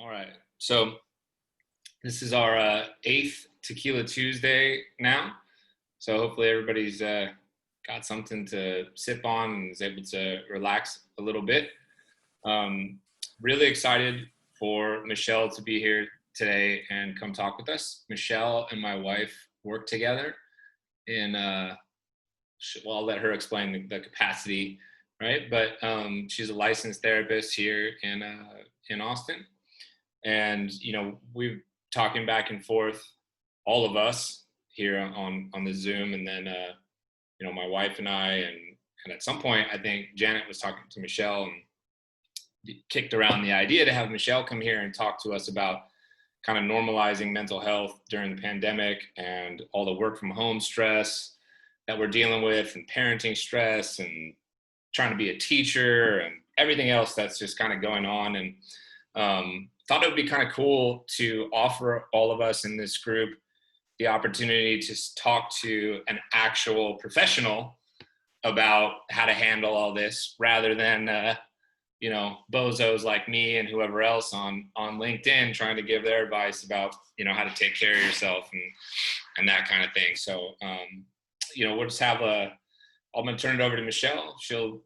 All right. So this is our eighth Tequila Tuesday now. So hopefully everybody's got something to sip on and is able to relax a little bit. Really excited for Michelle to be here today and come talk with us. Michelle and my wife work together in, well, I'll let her explain the capacity, right? But she's a licensed therapist here in Austin. And, we're talking back and forth, all of us here on the Zoom. And then, my wife and I, and at some point, I think Janet was talking to Michelle and kicked around the idea to have Michelle come here and talk to us about kind of normalizing mental health during the pandemic and all the work from home stress that we're dealing with and parenting stress and trying to be a teacher and everything else that's just kind of going on. And thought it would be kind of cool to offer all of us in this group the opportunity to talk to an actual professional about how to handle all this rather than, bozos like me and whoever else on LinkedIn trying to give their advice about, how to take care of yourself and that kind of thing. So, we'll just have I'm going to turn it over to Michelle. She'll,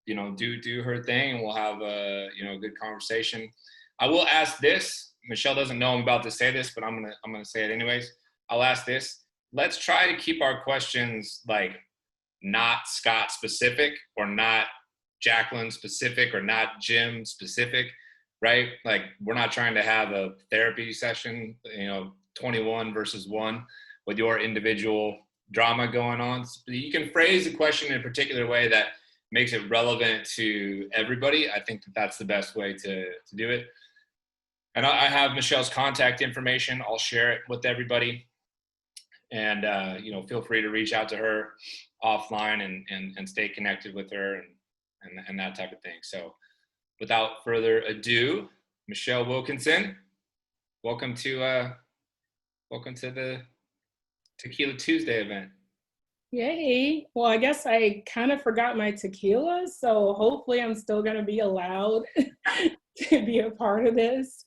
do her thing and we'll have a good conversation. I will ask this. Michelle doesn't know I'm about to say this, but I'm gonna say it anyways. I'll ask this. Let's try to keep our questions like not Scott specific or not Jacqueline specific or not Jim specific, right? Like we're not trying to have a therapy session, 21 versus 1 with your individual drama going on. You can phrase the question in a particular way that makes it relevant to everybody. I think that's the best way to do it. And I have Michelle's contact information. I'll share it with everybody. And, feel free to reach out to her offline and stay connected with her and that type of thing. So without further ado, Michelle Wilkinson, welcome to the Tequila Tuesday event. Yay. Well, I guess I kind of forgot my tequila, so hopefully I'm still going to be allowed to be a part of this.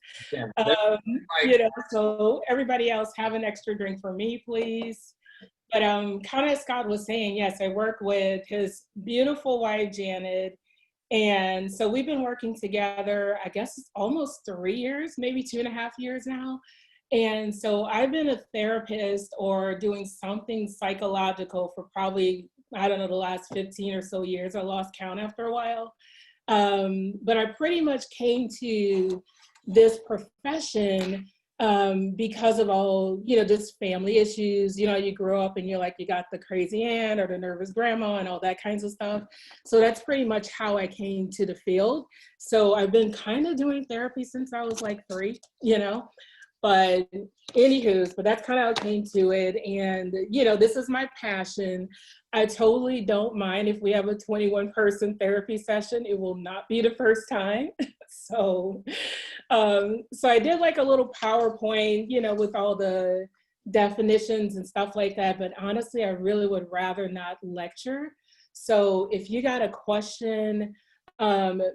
So everybody else have an extra drink for me, please. But kind of as Scott was saying, yes, I work with his beautiful wife, Janet. And so we've been working together, I guess it's almost 3 years, maybe 2.5 years now. And so I've been a therapist or doing something psychological for probably, I don't know, the last 15 or so years. I lost count after a while. But I pretty much came to this profession because of all, just family issues. You grow up and you're like, you got the crazy aunt or the nervous grandma and all that kinds of stuff. So that's pretty much how I came to the field. So I've been kind of doing therapy since I was like 3, But but that's kind of how I came to it. And, this is my passion. I totally don't mind if we have a 21-person therapy session. It will not be the first time. So I did like a little PowerPoint, with all the definitions and stuff like that. But honestly, I really would rather not lecture. So if you got a question,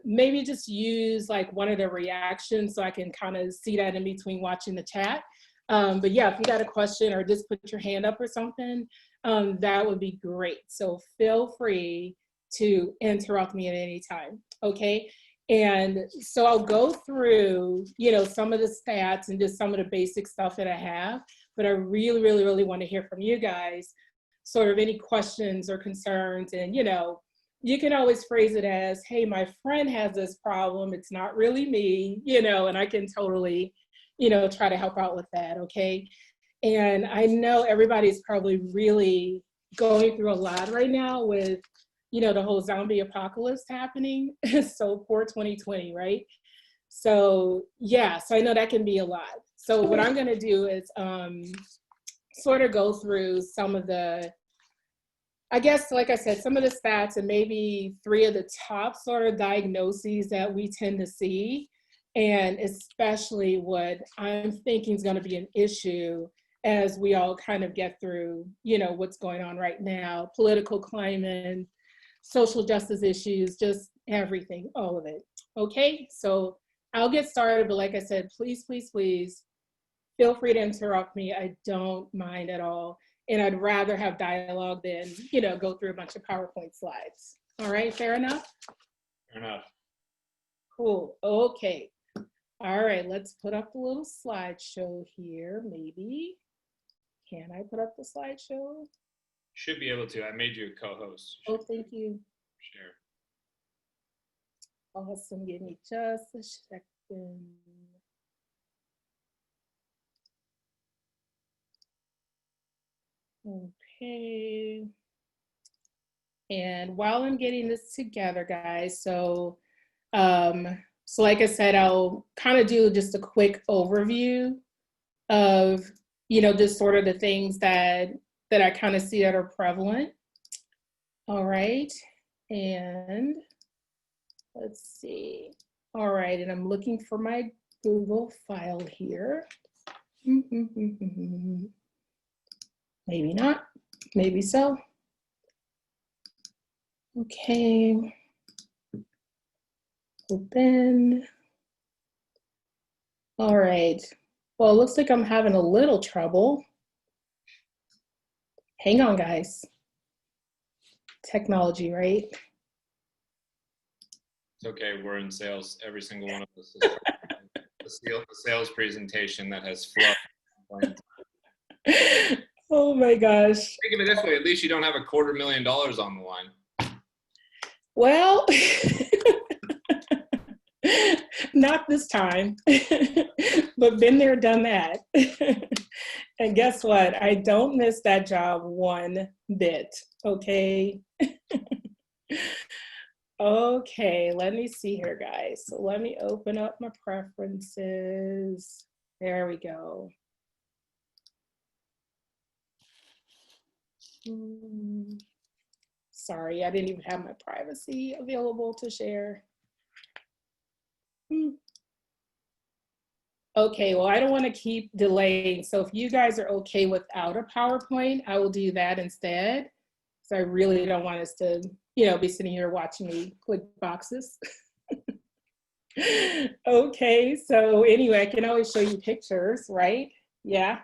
maybe just use like one of the reactions so I can kind of see that in between watching the chat. But yeah, if you got a question or just put your hand up or something, that would be great. So feel free to interrupt me at any time, okay? And so I'll go through, some of the stats and just some of the basic stuff that I have, but I really, really, really want to hear from you guys, sort of any questions or concerns. And, you can always phrase it as, hey, my friend has this problem. It's not really me, and I can totally, try to help out with that, okay? And I know everybody's probably really going through a lot right now with, the whole zombie apocalypse happening. So poor 2020, right? So yeah, so I know that can be a lot. So what I'm gonna do is sort of go through some of the, I guess, like I said, some of the stats and maybe 3 of the top sort of diagnoses that we tend to see, and especially what I'm thinking is going to be an issue as we all kind of get through, what's going on right now, political climate, social justice issues, just everything, all of it. Okay, so I'll get started, but like I said, please, please, please feel free to interrupt me. I don't mind at all. And I'd rather have dialogue than, go through a bunch of PowerPoint slides. All right, fair enough? Fair enough. Cool, okay. All right, let's put up the little slideshow here, maybe. Can I put up the slideshow? Should be able to. I made you a co-host. Oh, thank you. Share. Awesome, give me just a second. Okay. And while I'm getting this together, guys, so like I said, I'll kind of do just a quick overview of, just sort of the things that I kind of see that are prevalent. All right. And let's see. All right. And I'm looking for my Google file here. Maybe not. Maybe so. Okay. Open. All right. Well, it looks like I'm having a little trouble. Hang on, guys. Technology, right? It's okay. We're in sales. Every single one of us is the sales presentation that has flow. Oh my gosh. Think of it this way. At least you don't have $250,000 on the line. Well, not this time, but been there, done that. And guess what? I don't miss that job one bit, okay? Okay, let me see here, guys. So let me open up my preferences. There we go. Sorry, I didn't even have my privacy available to share. Okay, well, I don't want to keep delaying. So if you guys are okay without a PowerPoint, I will do that instead. So I really don't want us to, be sitting here watching me click boxes. Okay, so anyway, I can always show you pictures, right? Yeah.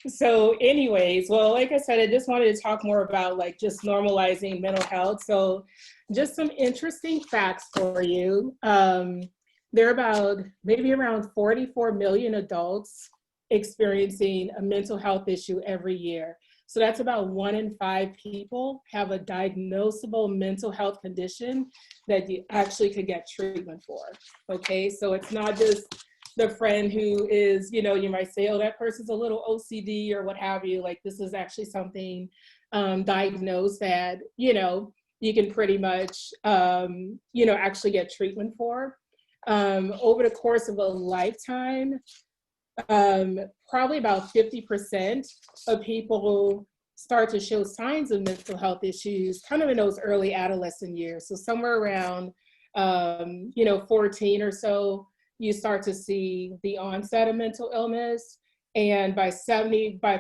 So anyways, well, like I said, I just wanted to talk more about like just normalizing mental health. So just some interesting facts for you. There are maybe around 44 million adults experiencing a mental health issue every year. So that's about 1 in 5 people have a diagnosable mental health condition that you actually could get treatment for. Okay, so it's not just the friend who is, you might say, oh, that person's a little OCD or what have you. Like this is actually something diagnosed that, you can pretty much, actually get treatment for. Over the course of a lifetime, probably about 50% of people start to show signs of mental health issues kind of in those early adolescent years. So somewhere around, 14 or so, you start to see the onset of mental illness. And by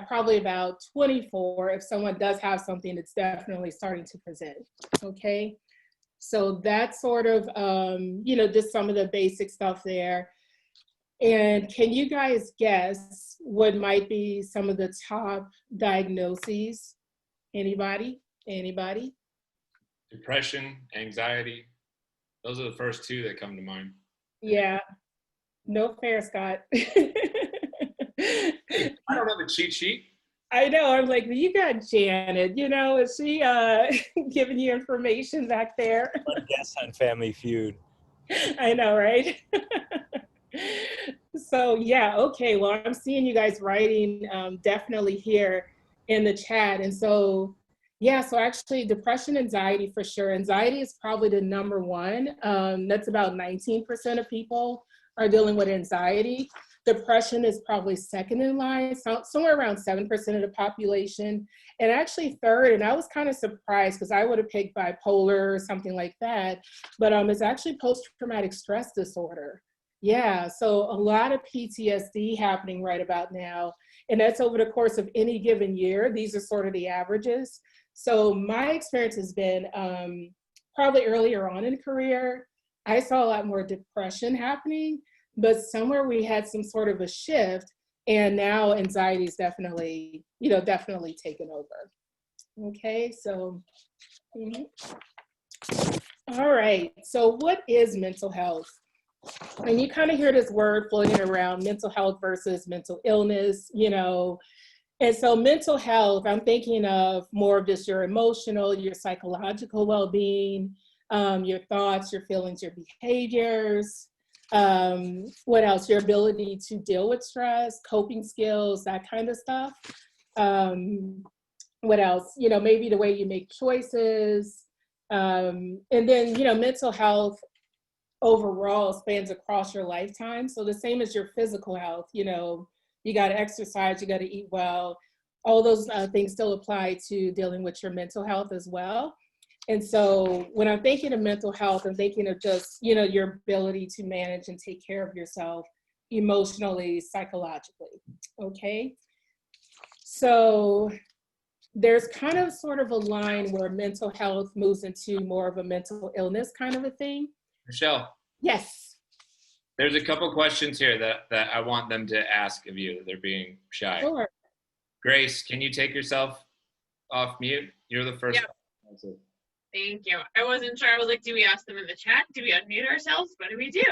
probably about 24, if someone does have something, it's definitely starting to present, okay? So that's sort of, just some of the basic stuff there. And can you guys guess what might be some of the top diagnoses? Anybody? Anybody? Depression, anxiety. Those are the first 2 that come to mind. Yeah. No fair, Scott. I don't have a cheat sheet. I know. I'm like, you got Janet. Is she giving you information back there? One guest on Family Feud. I know, right? So yeah, okay. Well, I'm seeing you guys writing definitely here in the chat, and so yeah. So actually, depression, anxiety for sure. Anxiety is probably the number one. That's about 19% of people are dealing with anxiety. Depression is probably second in line, so somewhere around 7% of the population. And actually third, and I was kind of surprised because I would have picked bipolar or something like that, but it's actually post-traumatic stress disorder. Yeah, so a lot of PTSD happening right about now. And that's over the course of any given year. These are sort of the averages. So my experience has been probably earlier on in career, I saw a lot more depression happening, but somewhere we had some sort of a shift, and now anxiety is definitely, definitely taken over. Okay, so, mhm. All right. So what is mental health? And you kind of hear this word floating around, mental health versus mental illness, And so mental health, I'm thinking of more of just your emotional, your psychological well-being, your thoughts, your feelings, your behaviors. What else? Your ability to deal with stress, coping skills, that kind of stuff. What else? Maybe the way you make choices. And then, mental health overall spans across your lifetime. So the same as your physical health, you got to exercise, you got to eat well. All those things still apply to dealing with your mental health as well. And so when I'm thinking of mental health, I'm thinking of just, your ability to manage and take care of yourself emotionally, psychologically. Okay. So there's kind of sort of a line where mental health moves into more of a mental illness kind of a thing. Michelle, Yes. there's a couple questions here that I want them to ask of you. They're being shy. Sure. Grace, can you take yourself off mute? You're the first. Yep. Thank you. I wasn't sure. I was like, do we ask them in the chat? Do we unmute ourselves? What do we do?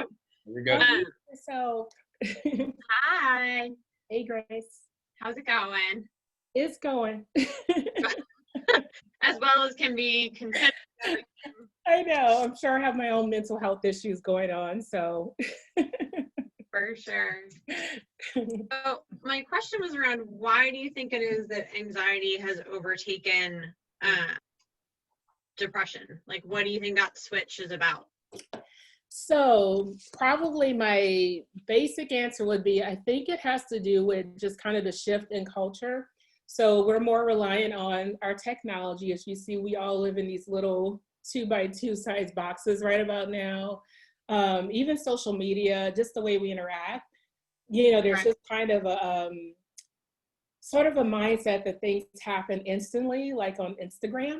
You're good. So, Hi. hey, Grace. How's it going? It's going. As well as can be considered. I know. I'm sure I have my own mental health issues going on. So, For sure. So my question was around, why do you think it is that anxiety has overtaken depression? Like, what do you think that switch is about? So probably my basic answer would be, I think it has to do with just kind of the shift in culture. So we're more reliant on our technology. As you see, we all live in these little 2x2 size boxes right about now. Even social media, just the way we interact, there's just kind of a sort of a mindset that things happen instantly, like on Instagram,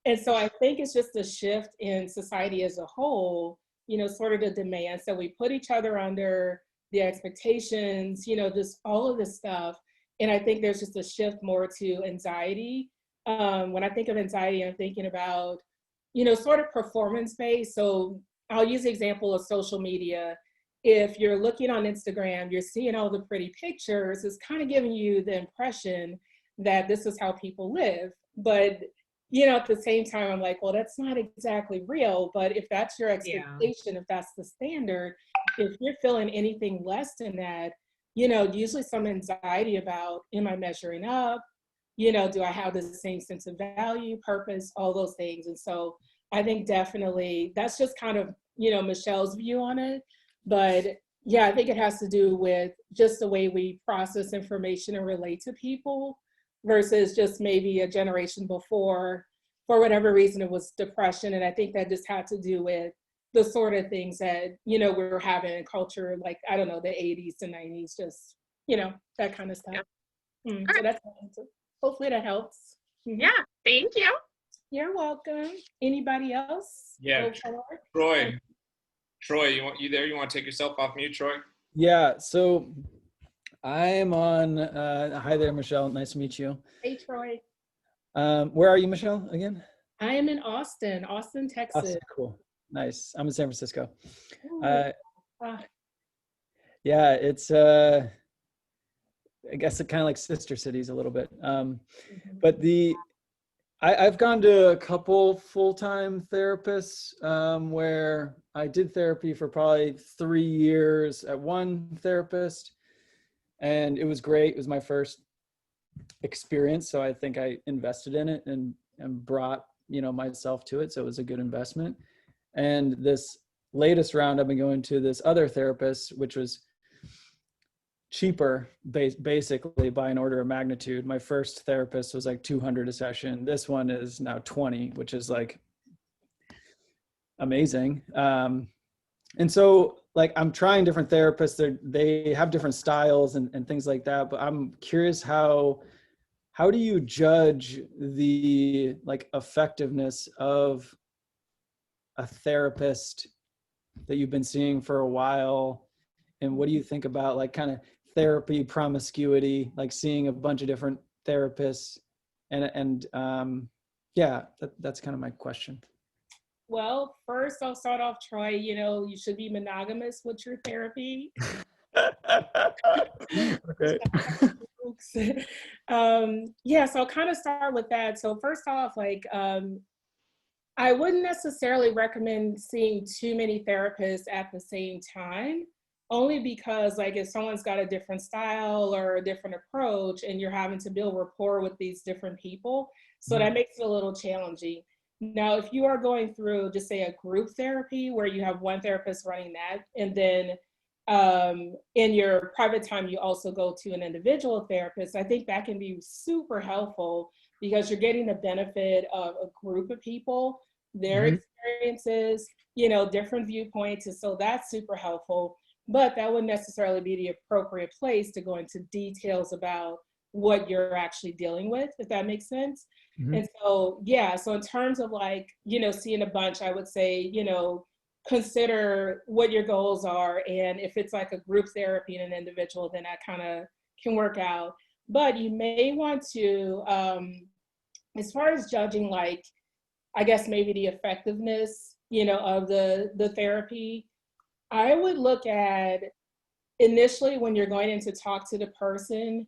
And so I think it's just a shift in society as a whole, sort of the demands that we put each other under, the expectations, just all of this stuff. And I think there's just a shift more to anxiety. When I think of anxiety, I'm thinking about, sort of performance-based. So I'll use the example of social media. If you're looking on Instagram, you're seeing all the pretty pictures, it's kind of giving you the impression that this is how people live. But at the same time, I'm like, well, that's not exactly real. But if that's your expectation, if that's the standard, if you're feeling anything less than that, usually some anxiety about, am I measuring up? Do I have the same sense of value, purpose, all those things? And so I think definitely that's just kind of, Michelle's view on it. But yeah, I think it has to do with just the way we process information and relate to people versus just maybe a generation before, for whatever reason, it was depression. And I think that just had to do with the sort of things that, we were having in culture, like, I don't know, the 80s to 90s, just, that kind of stuff. Yep. So that's my answer. Hopefully that helps. Yeah, thank you. You're welcome. Anybody else? Yeah, Troy, you there? You want to take yourself off mute, Troy? Yeah, so I'm on, hi there, Michelle. Nice to meet you. Hey, Troy. Where are you, Michelle, again? I am in Austin, Texas. Austin, cool. Nice. I'm in San Francisco. Ah. Yeah, it's, I guess it kind of like sister cities a little bit. But I've gone to a couple full-time therapists where I did therapy for probably 3 years at one therapist, and it was great. It was my first experience, so I think I invested in it and brought myself to it, so it was a good investment. And this latest round, I've been going to this other therapist, which was cheaper basically by an order of magnitude. My first therapist was like $200 a session. This one is now $20, which is like amazing. And so like I'm trying different therapists. They have different styles and things like that. But I'm curious, how do you judge the like effectiveness of a therapist that you've been seeing for a while? And what do you think about like kind of therapy promiscuity, like seeing a bunch of different therapists? And yeah, that's kind of my question. Well, first I'll start off, Troy, you should be monogamous with your therapy. Okay. Yeah, so I'll kind of start with that. So first off, like, I wouldn't necessarily recommend seeing too many therapists at the same time, only because like if someone's got a different style or a different approach and you're having to build rapport with these different people, so that makes it a little challenging. Now, if you are going through just say a group therapy where you have one therapist running that, and then in your private time, you also go to an individual therapist, I think that can be super helpful because you're getting the benefit of a group of people, their experiences, different viewpoints. And so that's super helpful, but that wouldn't necessarily be the appropriate place to go into details about what you're actually dealing with, if that makes sense. And so, yeah, so in terms of like, seeing a bunch, I would say, consider what your goals are. And if it's like a group therapy and an individual, then that kind of can work out. But you may want to, as far as judging, like, I guess maybe the effectiveness, of the therapy, I would look at initially when you're going in to talk to the person,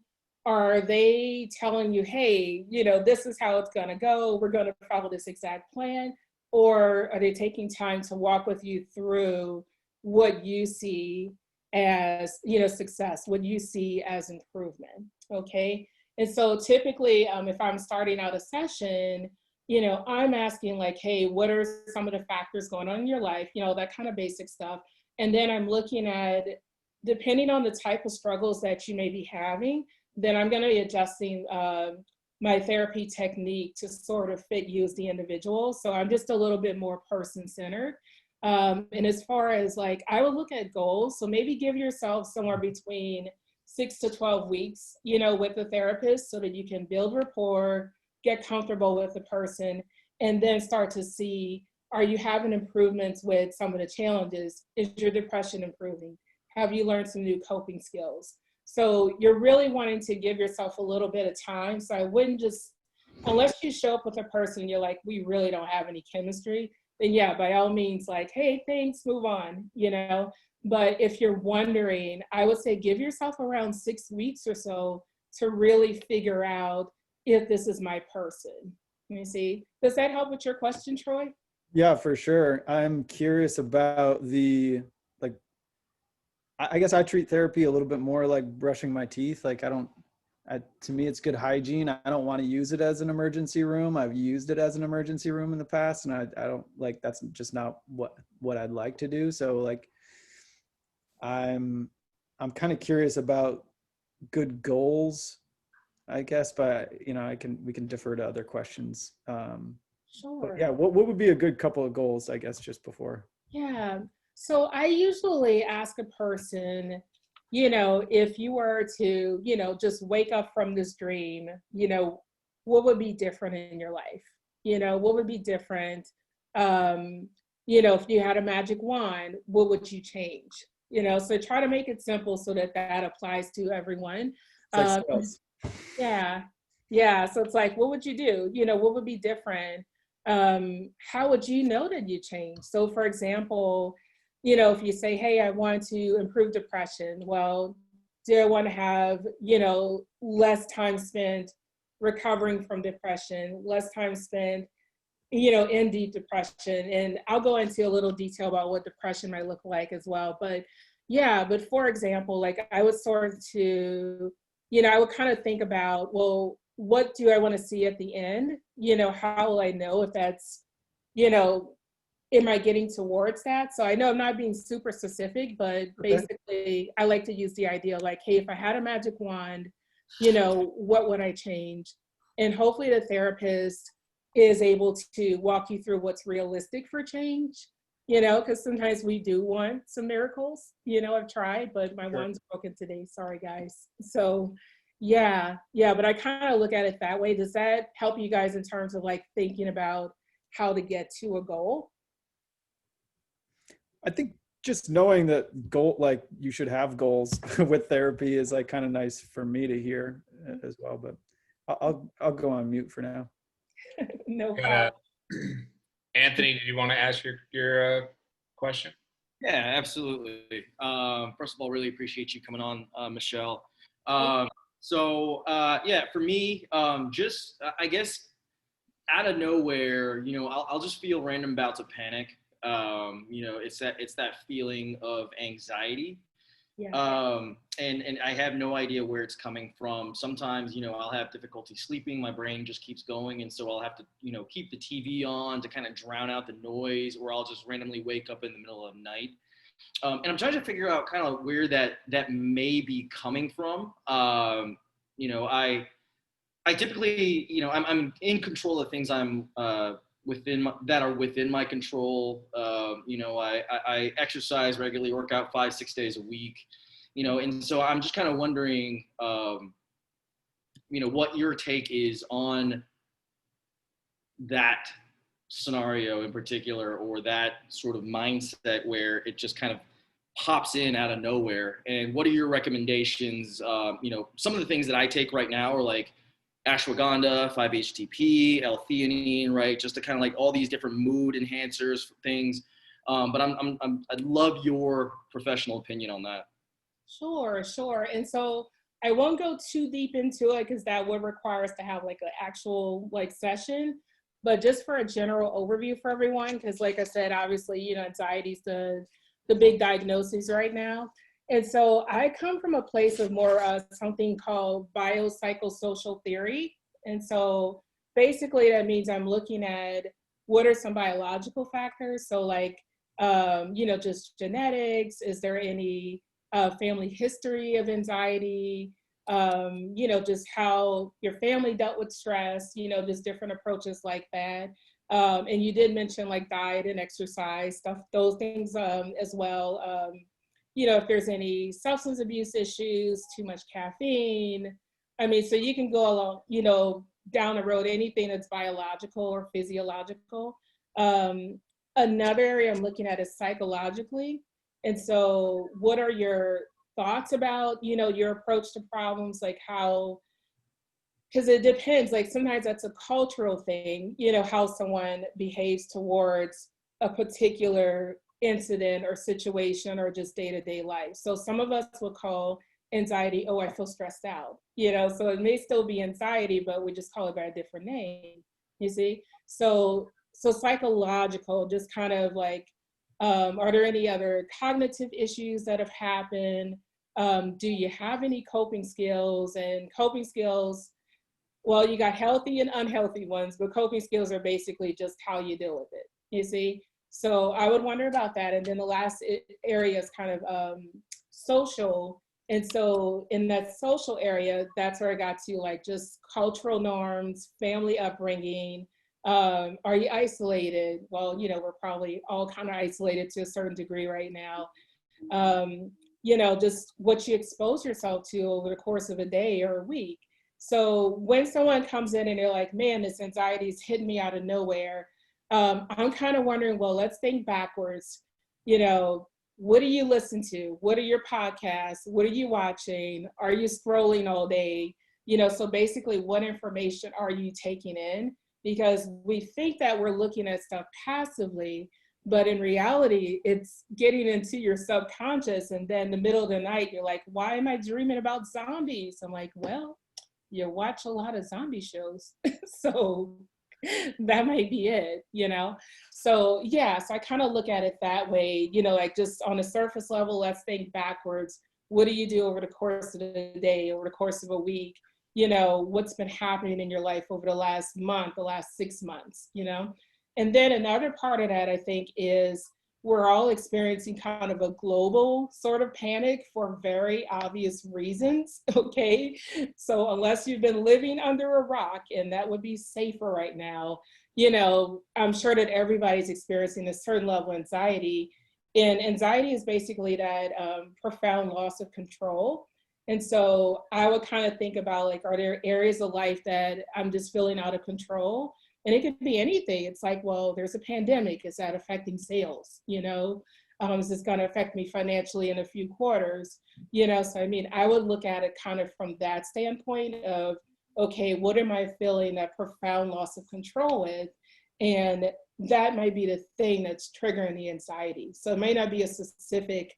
are they telling you, hey, this is how it's going to go, we're going to follow this exact plan? Or are they taking time to walk with you through what you see as, success, what you see as improvement, okay? And so typically, if I'm starting out a session, I'm asking like, hey, what are some of the factors going on in your life? That kind of basic stuff. And then I'm looking at, depending on the type of struggles that you may be having, then I'm going to be adjusting my therapy technique to sort of fit you as the individual. So I'm just a little bit more person-centered. And as far as like, I would look at goals. So maybe give yourself somewhere between 6 to 12 weeks, with the therapist so that you can build rapport, get comfortable with the person, and then start to see, are you having improvements with some of the challenges? Is your depression improving? Have you learned some new coping skills? So you're really wanting to give yourself a little bit of time. So I wouldn't just, unless you show up with a person, you're like, we really don't have any chemistry, then yeah, by all means, like, hey, thanks, move on, But if you're wondering, I would say give yourself around 6 weeks or so to really figure out if this is my person. Let me see. Does that help with your question, Troy? Yeah, for sure. I'm curious about I guess I treat therapy a little bit more like brushing my teeth. Like to me, it's good hygiene. I don't want to use it as an emergency room. I've used it as an emergency room in the past, and I don't like, that's just not what I'd like to do. So like, I'm kind of curious about good goals, I guess, but we can defer to other questions. Sure. But yeah, what would be a good couple of goals, I guess, just before? Yeah. So I usually ask a person, if you were to, just wake up from this dream, what would be different in your life? What would be different? If you had a magic wand, what would you change? So try to make it simple so that applies to everyone. It's like Yeah. Yeah. So it's like, what would you do? What would be different? How would you know that you changed? So for example, if you say, hey, I want to improve depression, well, do I want to have, less time spent recovering from depression, less time spent, in deep depression? And I'll go into a little detail about what depression might look like as well. But yeah, but for example, like I would sort to, I would kind of think about, well, what do I want to see at the end? How will I know if that's, am I getting towards that? So I know I'm not being super specific, but basically I like to use the idea like, hey, if I had a magic wand, what would I change? And hopefully the therapist is able to walk you through what's realistic for change, because sometimes we do want some miracles. I've tried, but my wand's broken today. Sorry, guys. So yeah, but I kind of look at it that way. Does that help you guys in terms of like thinking about how to get to a goal? I think just knowing that like you should have goals with therapy is like kind of nice for me to hear as well. But I'll go on mute for now. No problem. Anthony, did you want to ask your question? Yeah, absolutely. First of all, really appreciate you coming on, Michelle. Yeah, for me, just I guess out of nowhere, you know, I'll just feel random bouts of panic. You know, it's that feeling of anxiety. Yeah. And I have no idea where it's coming from. Sometimes, you know, I'll have difficulty sleeping. My brain just keeps going. And so I'll have to, you know, keep the TV on to kind of drown out the noise, or I'll just randomly wake up in the middle of the night. And I'm trying to figure out kind of where that may be coming from. You know, I typically, you know, I'm in control of things I'm that are within my control. You know, I exercise regularly, work out 5-6 days a week, you know, and so I'm just kind of wondering, you know, what your take is on that scenario in particular, or that sort of mindset where it just kind of pops in out of nowhere. And what are your recommendations? You know, some of the things that I take right now are like ashwagandha, 5-HTP, L-theanine, right? Just to kind of like all these different mood enhancers things. But I'd love your professional opinion on that. Sure. And so I won't go too deep into it because that would require us to have like an actual like session. But just for a general overview for everyone, because like I said, obviously, you know, anxiety is the big diagnosis right now. And so I come from a place of more something called biopsychosocial theory. And so basically that means I'm looking at what are some biological factors. So like, you know, just genetics, is there any family history of anxiety? You know, just how your family dealt with stress, you know, just different approaches like that. And you did mention like diet and exercise stuff, those things as well. You know, if there's any substance abuse issues, too much caffeine. I mean, so you can go along, you know, down the road, anything that's biological or physiological. Another area I'm looking at is psychologically. And so what are your thoughts about, you know, your approach to problems, like how, because it depends, like sometimes that's a cultural thing, you know, how someone behaves towards a particular incident or situation or just day-to-day life. So some of us will call anxiety, oh, I feel stressed out, you know, so it may still be anxiety, but we just call it by a different name, you see? So psychological, just kind of like, are there any other cognitive issues that have happened? Do you have any coping skills? And coping skills, well, you got healthy and unhealthy ones, but coping skills are basically just how you deal with it, you see? So I would wonder about that. And then the last area is kind of social. And so in that social area, that's where I got to like just cultural norms, family upbringing. Are you isolated? Well, you know, we're probably all kind of isolated to a certain degree right now. You know, just what you expose yourself to over the course of a day or a week. So when someone comes in and they're like, man, this anxiety is hitting me out of nowhere, I'm kind of wondering, well, let's think backwards. You know, what do you listen to? What are your podcasts? What are you watching? Are you scrolling all day? You know, so basically what information are you taking in? Because we think that we're looking at stuff passively, but in reality, it's getting into your subconscious. And then in the middle of the night, you're like, why am I dreaming about zombies? I'm like, well, you watch a lot of zombie shows. So that might be it, you know? So yeah, so I kind of look at it that way, you know, like just on a surface level, let's think backwards. What do you do over the course of the day, over the course of a week? You know, what's been happening in your life over the last month, the last 6 months, you know? And then another part of that, I think, is we're all experiencing kind of a global sort of panic for very obvious reasons, okay? So unless you've been living under a rock, and that would be safer right now, you know, I'm sure that everybody's experiencing a certain level of anxiety. And anxiety is basically that profound loss of control. And so I would kind of think about like, are there areas of life that I'm just feeling out of control? And it could be anything. It's like, well, there's a pandemic. Is that affecting sales? You know, Is this going to affect me financially in a few quarters? You know, so I mean, I would look at it kind of from that standpoint of, okay, what am I feeling that profound loss of control with? And that might be the thing that's triggering the anxiety. So it may not be a specific,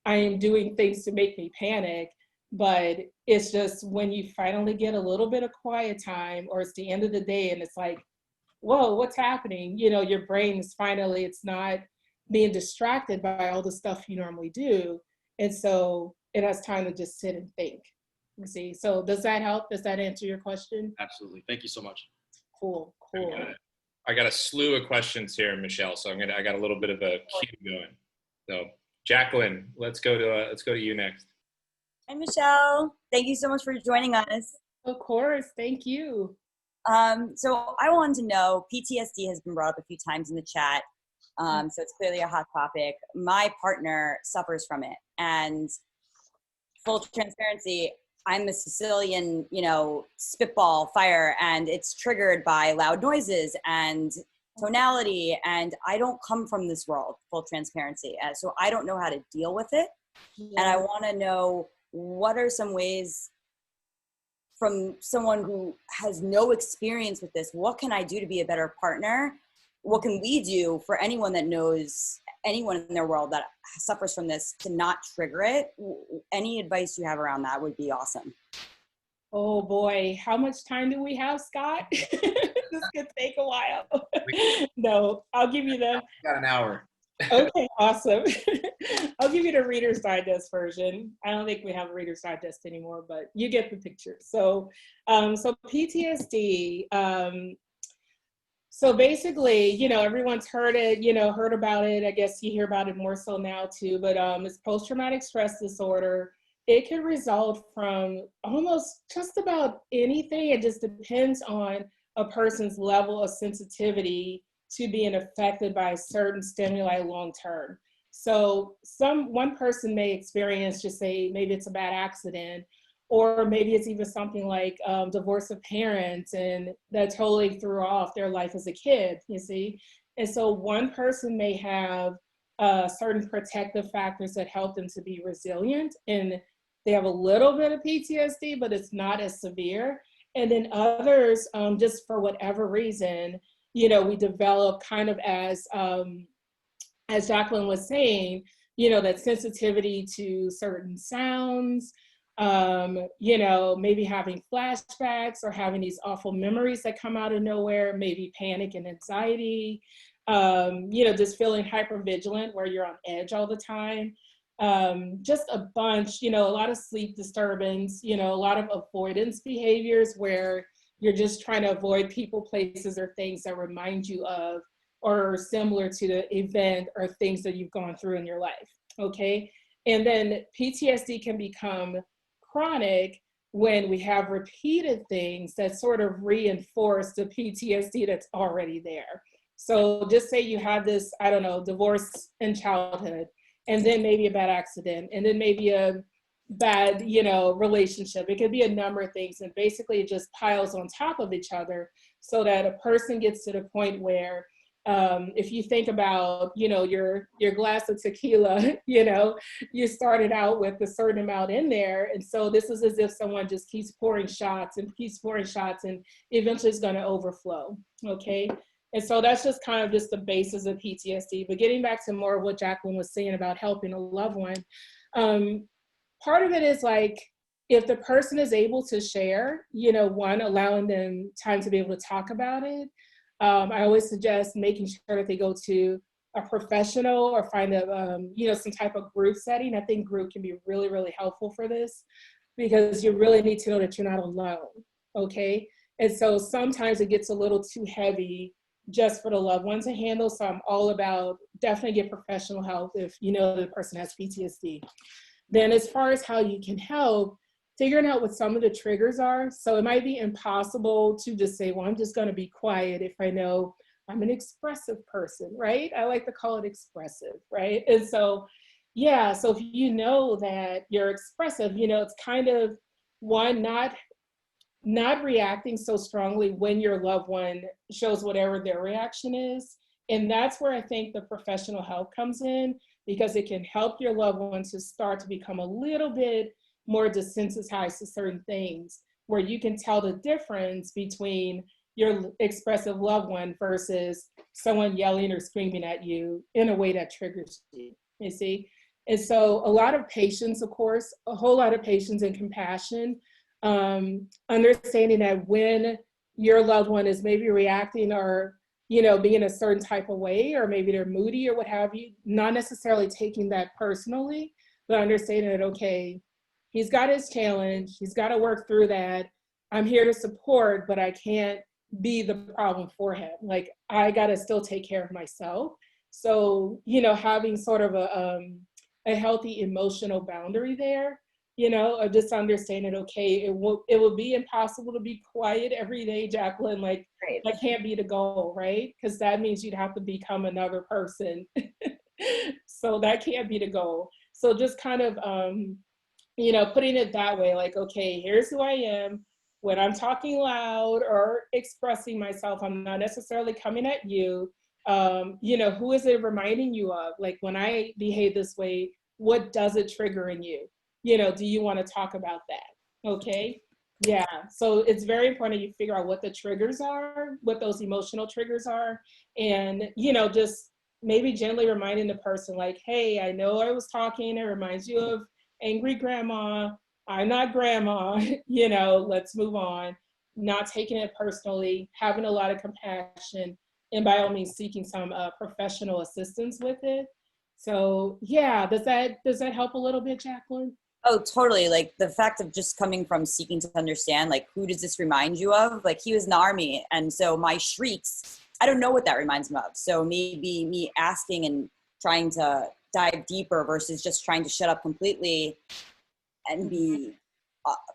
I am doing things to make me panic, but it's just when you finally get a little bit of quiet time, or it's the end of the day and it's like, whoa, what's happening? You know, your brain is finally, it's not being distracted by all the stuff you normally do. And so it has time to just sit and think. You see, so does that help? Does that answer your question? Absolutely. Thank you so much. Cool. I got a slew of questions here, Michelle. So I got a little bit of a queue going. So Jacqueline, let's go to you next. Hi, Michelle. Thank you so much for joining us. Of course. Thank you. So I wanted to know, PTSD has been brought up a few times in the chat. So it's clearly a hot topic. My partner suffers from it, and full transparency, I'm a Sicilian, you know, spitball fire, and it's triggered by loud noises and tonality. And I don't come from this world, full transparency. So I don't know how to deal with it. And I want to know, what are some ways, from someone who has no experience with this, what can I do to be a better partner? What can we do for anyone that knows anyone in their world that suffers from this to not trigger it? Any advice you have around that would be awesome. Oh boy, how much time do we have, Scott? This could take a while. No, I'll give you the. Got an hour. Okay, awesome. I'll give you the Reader's Digest version. I don't think we have a Reader's Digest anymore, but you get the picture. So, so PTSD. So basically, you know, everyone's heard it, you know, heard about it. I guess you hear about it more so now too, but it's post-traumatic stress disorder. It can result from almost just about anything. It just depends on a person's level of sensitivity to being affected by certain stimuli long-term. So one person may experience, just say, maybe it's a bad accident, or maybe it's even something like divorce of parents, and that totally threw off their life as a kid, you see? And so one person may have certain protective factors that help them to be resilient, and they have a little bit of PTSD, but it's not as severe. And then others, just for whatever reason, you know, we develop kind of as Jacqueline was saying, you know, that sensitivity to certain sounds, you know, maybe having flashbacks or having these awful memories that come out of nowhere, maybe panic and anxiety, you know, just feeling hypervigilant where you're on edge all the time. Just a bunch, you know, a lot of sleep disturbance, you know, a lot of avoidance behaviors where you're just trying to avoid people, places, or things that remind you of or similar to the event or things that you've gone through in your life, okay? And then PTSD can become chronic when we have repeated things that sort of reinforce the PTSD that's already there. So just say you had this, I don't know, divorce in childhood, and then maybe a bad accident, and then maybe a bad, you know, relationship. It could be a number of things, and basically it just piles on top of each other so that a person gets to the point where if you think about, you know, your glass of tequila, you know, you started out with a certain amount in there. And so this is as if someone just keeps pouring shots and eventually it's going to overflow. Okay. And so that's just kind of just the basis of PTSD. But getting back to more of what Jacqueline was saying about helping a loved one, part of it is like, if the person is able to share, you know, one, allowing them time to be able to talk about it. I always suggest making sure that they go to a professional or find a, you know, some type of group setting. I think group can be really, really helpful for this because you really need to know that you're not alone, okay? And so sometimes it gets a little too heavy just for the loved one to handle. So I'm all about definitely get professional help if you know the person has PTSD. Then as far as how you can help, figuring out what some of the triggers are. So it might be impossible to just say, well, I'm just going to be quiet if I know I'm an expressive person, right? I like to call it expressive, right? And so, yeah, so if you know that you're expressive, you know, it's kind of one, not reacting so strongly when your loved one shows whatever their reaction is. And that's where I think the professional help comes in, because it can help your loved ones to start to become a little bit more desensitized to certain things, where you can tell the difference between your expressive loved one versus someone yelling or screaming at you in a way that triggers you, you see? And so a lot of patience, of course, a whole lot of patience and compassion, understanding that when your loved one is maybe reacting or, you know, being a certain type of way, or maybe they're moody or what have you, not necessarily taking that personally, but understanding that, okay, he's got his challenge, he's got to work through that. I'm here to support, but I can't be the problem for him. Like, I got to still take care of myself. So, you know, having sort of a healthy emotional boundary there, you know, of just understanding, okay, it will be impossible to be quiet every day, Jacqueline. Like, Right. that can't be the goal, right? Because that means you'd have to become another person. So that can't be the goal. So just kind of, you know, putting it that way, like, okay, here's who I am. When I'm talking loud or expressing myself, I'm not necessarily coming at you. You know, who is it reminding you of? Like, when I behave this way, what does it trigger in you? You know, do you want to talk about that? Okay. Yeah. So it's very important you figure out what the triggers are, what those emotional triggers are. And, you know, just maybe gently reminding the person, like, hey, I know I was talking, it reminds you of angry grandma. I'm not grandma, you know, let's move on. Not taking it personally, having a lot of compassion, and by all means seeking some professional assistance with it. So yeah, does that help a little bit, Jacqueline? Oh, totally. Like, the fact of just coming from seeking to understand, like, who does this remind you of? Like, he was in the Army, and so my shrieks, I don't know what that reminds him of. So maybe me asking and trying to dive deeper versus just trying to shut up completely and be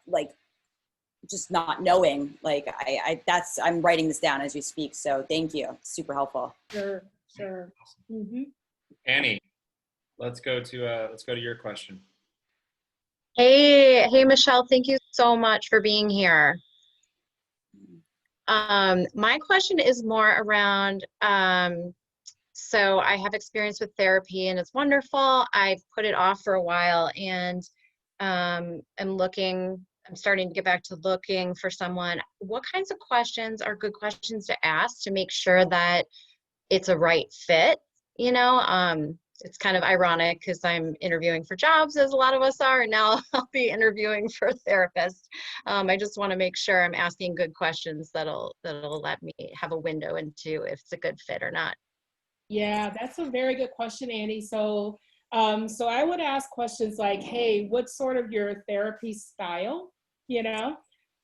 like, just not knowing. Like, I'm writing this down as you speak. So thank you. Super helpful. Sure. Mm-hmm. Annie, let's go to your question. Hey, Michelle, thank you so much for being here. My question is more around, so I have experience with therapy and it's wonderful. I've put it off for a while, and I'm starting to get back to looking for someone. What kinds of questions are good questions to ask to make sure that it's a right fit? You know, it's kind of ironic because I'm interviewing for jobs, as a lot of us are, and now I'll be interviewing for a therapist. I just want to make sure I'm asking good questions that'll let me have a window into if it's a good fit or not. Yeah, that's a very good question, Annie. So I would ask questions like, hey, what's sort of your therapy style? You know,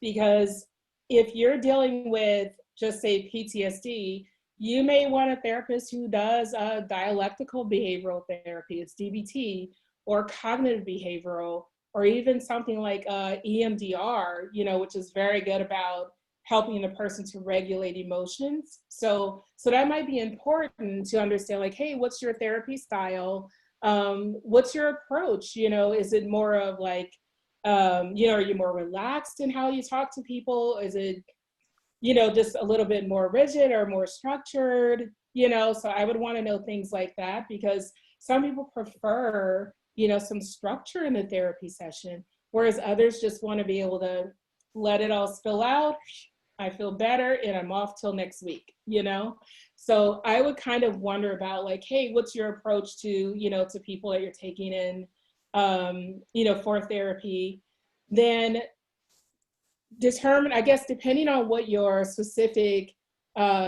because if you're dealing with, just say, PTSD, you may want a therapist who does dialectical behavioral therapy, it's DBT, or cognitive behavioral, or even something like EMDR, you know, which is very good about helping the person to regulate emotions. So that might be important to understand, like, hey, what's your therapy style? What's your approach? You know, is it more of like, you know, are you more relaxed in how you talk to people? Is it, you know, just a little bit more rigid or more structured? You know, so I would want to know things like that, because some people prefer, you know, some structure in the therapy session, whereas others just want to be able to let it all spill out. I feel better and I'm off till next week, you know? So I would kind of wonder about, like, hey, what's your approach to, you know, to people that you're taking in, you know, for therapy? Then determine, I guess, depending on what your specific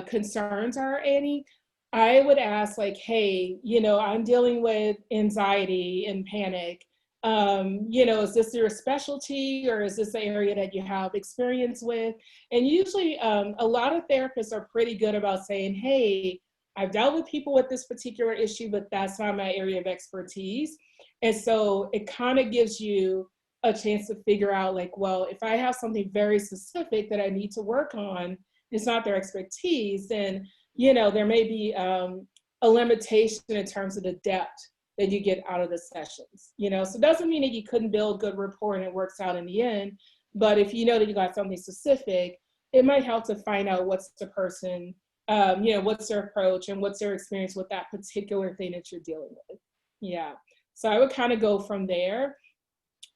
concerns are, Annie, I would ask, like, hey, you know, I'm dealing with anxiety and panic. You know, is this your specialty, or is this the area that you have experience with? And usually a lot of therapists are pretty good about saying, hey, I've dealt with people with this particular issue, but that's not my area of expertise. And so it kind of gives you a chance to figure out, like, well, if I have something very specific that I need to work on, it's not their expertise, then, you know, there may be a limitation in terms of the depth that you get out of the sessions, you know? So it doesn't mean that you couldn't build good rapport and it works out in the end, but if you know that you got something specific, it might help to find out what's the person, you know, what's their approach and what's their experience with that particular thing that you're dealing with. Yeah. So I would kind of go from there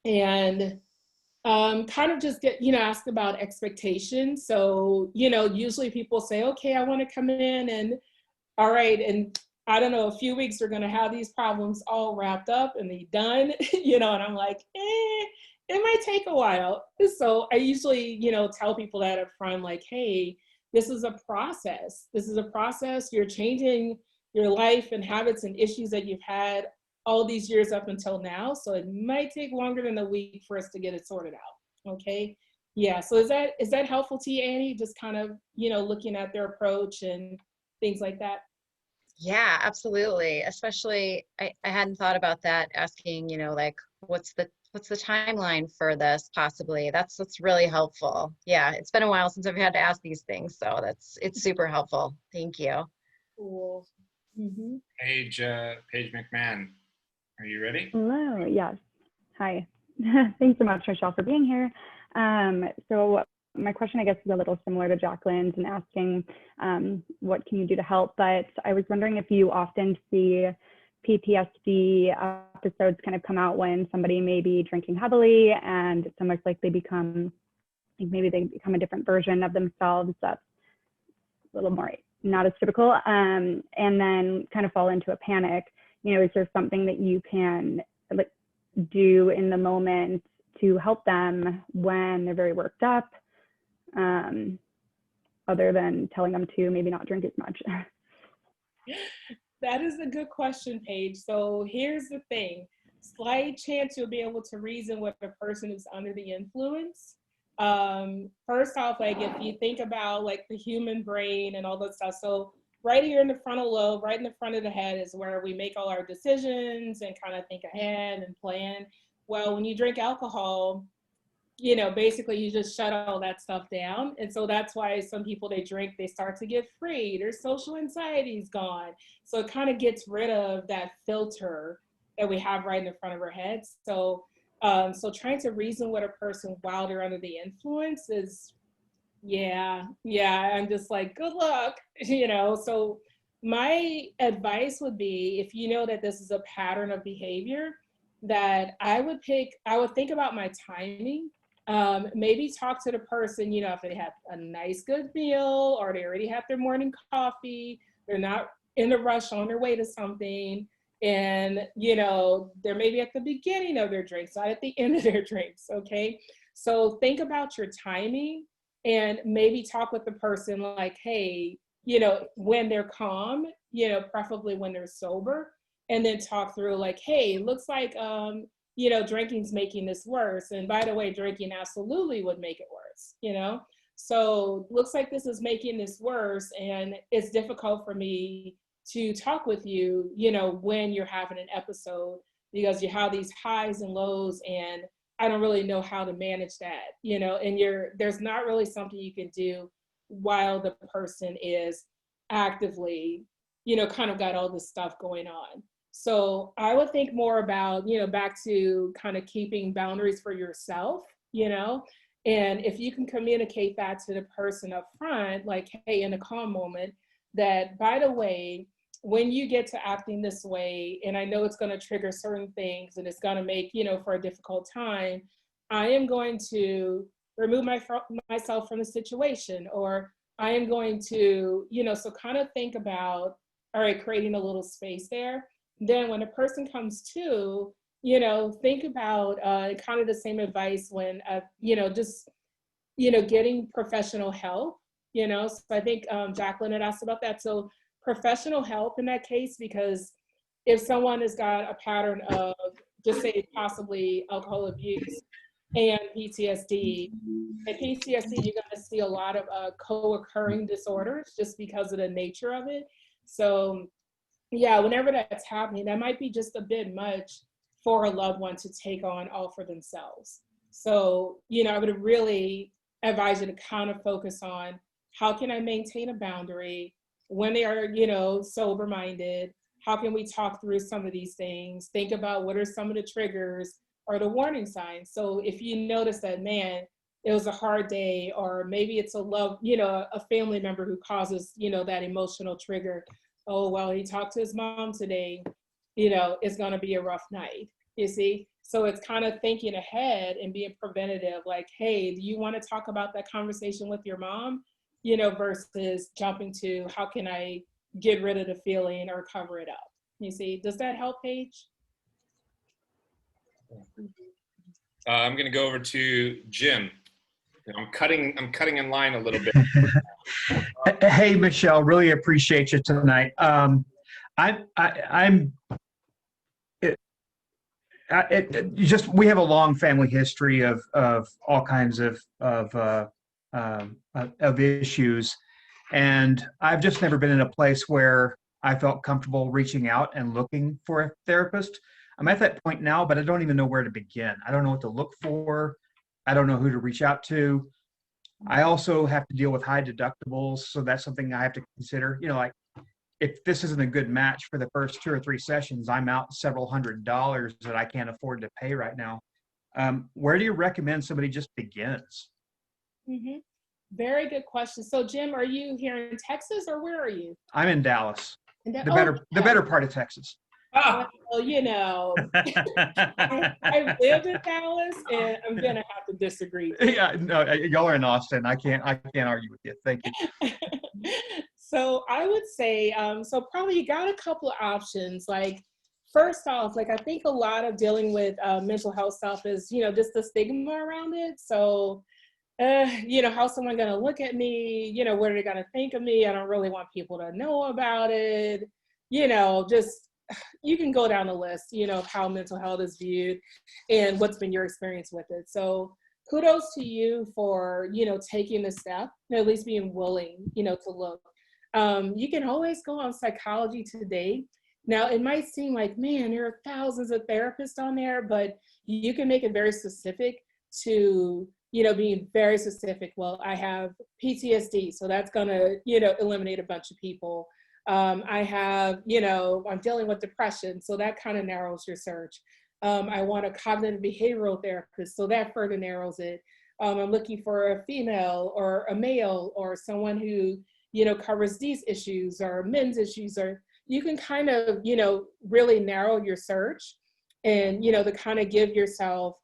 and kind of just get, ask about expectations. So, usually people say, okay, I want to come in and all right, and I don't know, a few weeks we're gonna have these problems all wrapped up and they done, and I'm like, it might take a while. So I usually, tell people that up front, like, hey, this is a process. This is a process. You're changing your life and habits and issues that you've had all these years up until now. So it might take longer than a week for us to get it sorted out. Okay. Yeah. So is that helpful to you, Annie? Just kind of, looking at their approach and things like that. Yeah, absolutely. Especially, I hadn't thought about that, asking, like, what's the timeline for this possibly? That's really helpful. Yeah, it's been a while since I've had to ask these things, so it's super helpful. Thank you. Cool. Mm-hmm. Paige McMahon, are you ready? Hello, yes. Hi. Thanks so much, Michelle, for being here. So my question, I guess, is a little similar to Jacqueline's and asking what can you do to help, but I was wondering if you often see PTSD episodes kind of come out when somebody may be drinking heavily and it's almost like they become a different version of themselves that's a little more not as typical, and then kind of fall into a panic. Is there something that you can do in the moment to help them when they're very worked up, other than telling them to maybe not drink as much? That is a good question, Paige. So here's the thing. Slight chance you'll be able to reason with a person who's under the influence. First off, like if you think about like the human brain and all that stuff. So right here in the frontal lobe, right in the front of the head is where we make all our decisions and kind of think ahead and plan. Well, when you drink alcohol, basically you just shut all that stuff down. And so that's why some people, they drink, they start to get free. Their social anxiety is gone. So it kind of gets rid of that filter that we have right in the front of our heads. So trying to reason with a person while they're under the influence is, I'm just like, good luck, So my advice would be, if you know that this is a pattern of behavior, that I would think about my timing. Maybe talk to the person, if they have a nice, good meal, or they already have their morning coffee, they're not in a rush on their way to something. And, they're maybe at the beginning of their drinks, not at the end of their drinks. Okay. So think about your timing and maybe talk with the person like, hey, when they're calm, preferably when they're sober, and then talk through like, hey, looks like, drinking's making this worse. And by the way, drinking absolutely would make it worse, So looks like this is making this worse. And it's difficult for me to talk with you, when you're having an episode, because you have these highs and lows and I don't really know how to manage that, and there's not really something you can do while the person is actively, kind of got all this stuff going on. So I would think more about, back to kind of keeping boundaries for yourself, and if you can communicate that to the person up front, like, hey, in a calm moment, that, by the way, when you get to acting this way, and I know it's going to trigger certain things and it's going to make, for a difficult time, I am going to remove myself from the situation, or I am going to, so kind of think about, all right, creating a little space there. Then when a person comes to, think about kind of the same advice when, just, getting professional help, So I think Jacqueline had asked about that. So professional help in that case, because if someone has got a pattern of, just say possibly alcohol abuse and PTSD, you're going to see a lot of co-occurring disorders just because of the nature of it. So yeah, whenever that's happening, that might be just a bit much for a loved one to take on all for themselves. So, I would really advise you to kind of focus on, how can I maintain a boundary when they are, sober-minded? How can we talk through some of these things? Think about what are some of the triggers or the warning signs. So if you notice that, man, it was a hard day, or maybe it's a family member who causes, that emotional trigger. Oh, well, he talked to his mom today. it's going to be a rough night, you see? So it's kind of thinking ahead and being preventative, like, hey, do you want to talk about that conversation with your mom? Versus jumping to how can I get rid of the feeling or cover it up? You see, does that help, Paige? I'm going to go over to Jim. I'm cutting in line a little bit. Hey, Michelle, really appreciate you tonight. We have a long family history of all kinds of issues, and I've just never been in a place where I felt comfortable reaching out and looking for a therapist. I'm at that point now, but I don't even know where to begin. I don't know what to look for. I don't know who to reach out to. I also have to deal with high deductibles, so that's something I have to consider. Like if this isn't a good match for the first 2 or 3 sessions, I'm out several $100s that I can't afford to pay right now. Where do you recommend somebody just begins? Mm-hmm. Very good question. So Jim, are you here in Texas or where are you? I'm in Dallas, the better part of Texas. Well, I lived in Dallas, and I'm gonna have to disagree. Yeah, no, y'all are in Austin. I can't argue with you. Thank you. So I would say, so probably you got a couple of options. Like, first off, like I think a lot of dealing with mental health stuff is, just the stigma around it. So, how's someone gonna look at me? What are they gonna think of me? I don't really want people to know about it. Just you can go down the list, of how mental health is viewed and what's been your experience with it. So kudos to you for, taking the step, at least being willing, to look. You can always go on Psychology Today. Now, it might seem like, man, there are thousands of therapists on there, but you can make it very specific to, being very specific. Well, I have PTSD, so that's going to, eliminate a bunch of people. I have, I'm dealing with depression, so that kind of narrows your search. I want a cognitive behavioral therapist, so that further narrows it. I'm looking for a female or a male or someone who, covers these issues or men's issues, or you can kind of, really narrow your search and, to kind of give yourself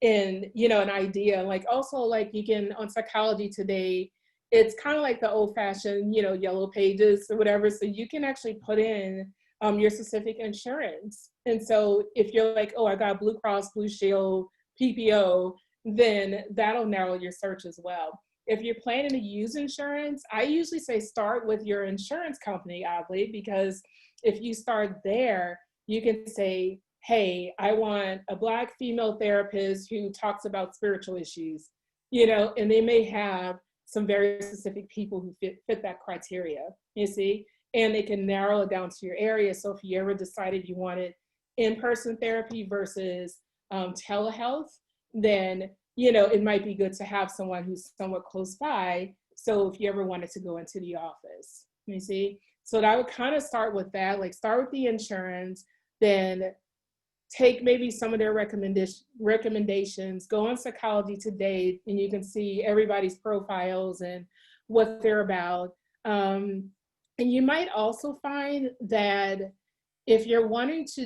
an idea. Like also like you can on Psychology Today, it's kind of like the old fashioned, yellow pages or whatever. So you can actually put in your specific insurance. And so if you're like, oh, I got Blue Cross, Blue Shield, PPO, then that'll narrow your search as well. If you're planning to use insurance, I usually say start with your insurance company, oddly, because if you start there, you can say, hey, I want a Black female therapist who talks about spiritual issues, and they may have some very specific people who fit that criteria, you see, and they can narrow it down to your area. So if you ever decided you wanted in-person therapy versus telehealth, then, it might be good to have someone who's somewhat close by. So if you ever wanted to go into the office, you see, so I would kind of start with that, like start with the insurance, then take maybe some of their recommendations, go on Psychology Today, and you can see everybody's profiles and what they're about. And you might also find that if you're wanting to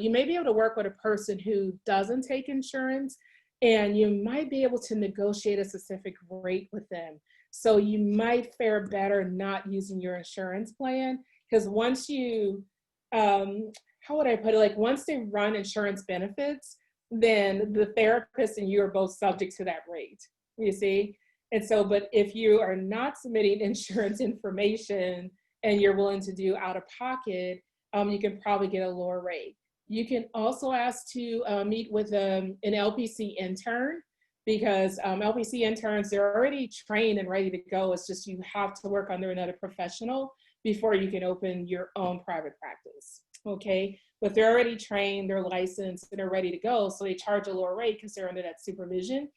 you may be able to work with a person who doesn't take insurance, and you might be able to negotiate a specific rate with them. So you might fare better not using your insurance plan, because once you, how would I put it? Like once they run insurance benefits, then the therapist and you are both subject to that rate, you see? And so, but if you are not submitting insurance information and you're willing to do out of pocket, you can probably get a lower rate. You can also ask to meet with an LPC intern, because LPC interns, they're already trained and ready to go. It's just you have to work under another professional before you can open your own private practice, okay? But they're already trained, they're licensed, and they're ready to go, so they charge a lower rate because they're under that supervision.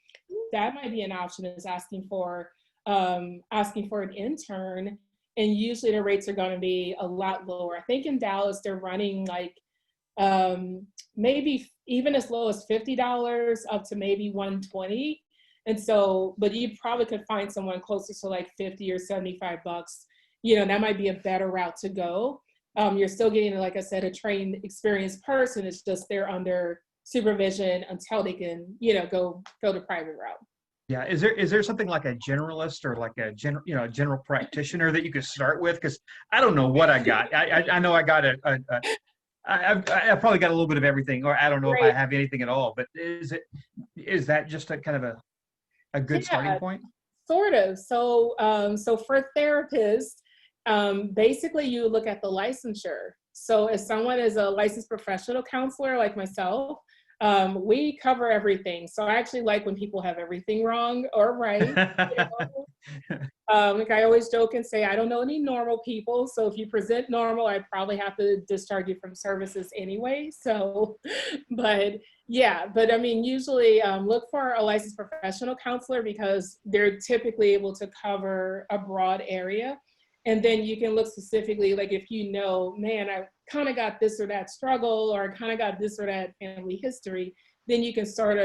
That might be an option, is asking for an intern, and usually the rates are gonna be a lot lower. I think in Dallas, they're running like maybe even as low as $50 up to maybe $120. And so, but you probably could find someone closer to like $50 or $75. That might be a better route to go. you're still getting, like I said, a trained, experienced person. It's just they're under supervision until they can, go the private route. Yeah, is there something like a generalist or like a general practitioner that you could start with? Because I don't know what I got. I know I got I've probably got a little bit of everything, or I don't know if I have anything at all. But is that just a kind of a good starting point? Sort of. So for therapists, basically you look at the licensure. So if someone is a licensed professional counselor like myself, we cover everything. So I actually like when people have everything wrong or right. Like I always joke and say, I don't know any normal people. So if you present normal, I probably have to discharge you from services anyway. So, but I mean, usually look for a licensed professional counselor because they're typically able to cover a broad area. And then you can look specifically, like if man, I kind of got this or that struggle, or I kind of got this or that family history, then you can start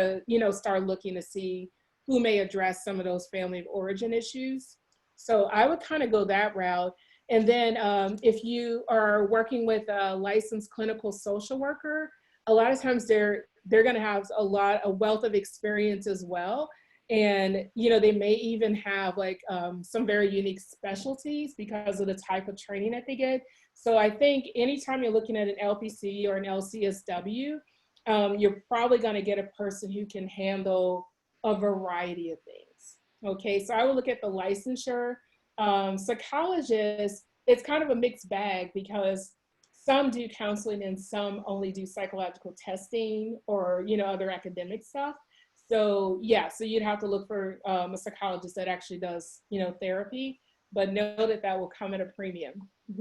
looking to see who may address some of those family of origin issues. So I would kind of go that route. And then if you are working with a licensed clinical social worker, a lot of times they're going to have a wealth of experience as well. And, they may even have like some very unique specialties because of the type of training that they get. So I think anytime you're looking at an LPC or an LCSW, you're probably going to get a person who can handle a variety of things. Okay, so I would look at the licensure. Psychologists, it's kind of a mixed bag because some do counseling and some only do psychological testing or, other academic stuff. So so you'd have to look for a psychologist that actually does, therapy, but know that will come at a premium.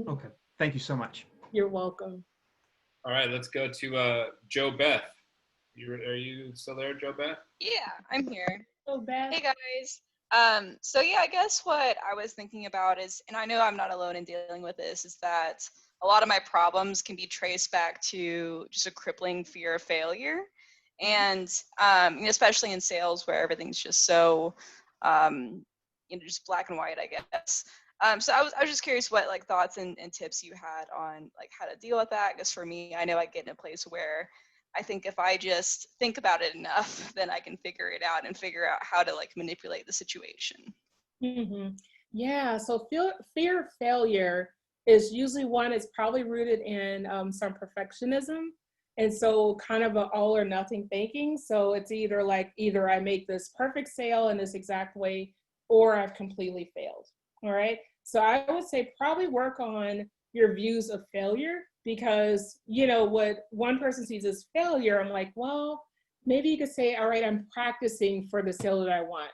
Okay, thank you so much. You're welcome. All right, let's go to Joe Beth. Are you still there, Joe Beth? Yeah, I'm here. Joe Beth. Hey guys. So yeah, I guess what I was thinking about is, and I know I'm not alone in dealing with this, is that a lot of my problems can be traced back to just a crippling fear of failure. And especially in sales where everything's just so, just black and white, I guess. So I was just curious what like thoughts and tips you had on like how to deal with that. I guess for me, I know I get in a place where I think if I just think about it enough, then I can figure it out and figure out how to like manipulate the situation. Mm-hmm. Yeah, so fear of failure is usually one, it's probably rooted in some perfectionism. And so kind of an all or nothing thinking. So it's either I make this perfect sale in this exact way, or I've completely failed. All right. So I would say probably work on your views of failure because, what one person sees as failure, I'm like, well, maybe you could say, all right, I'm practicing for the sale that I want,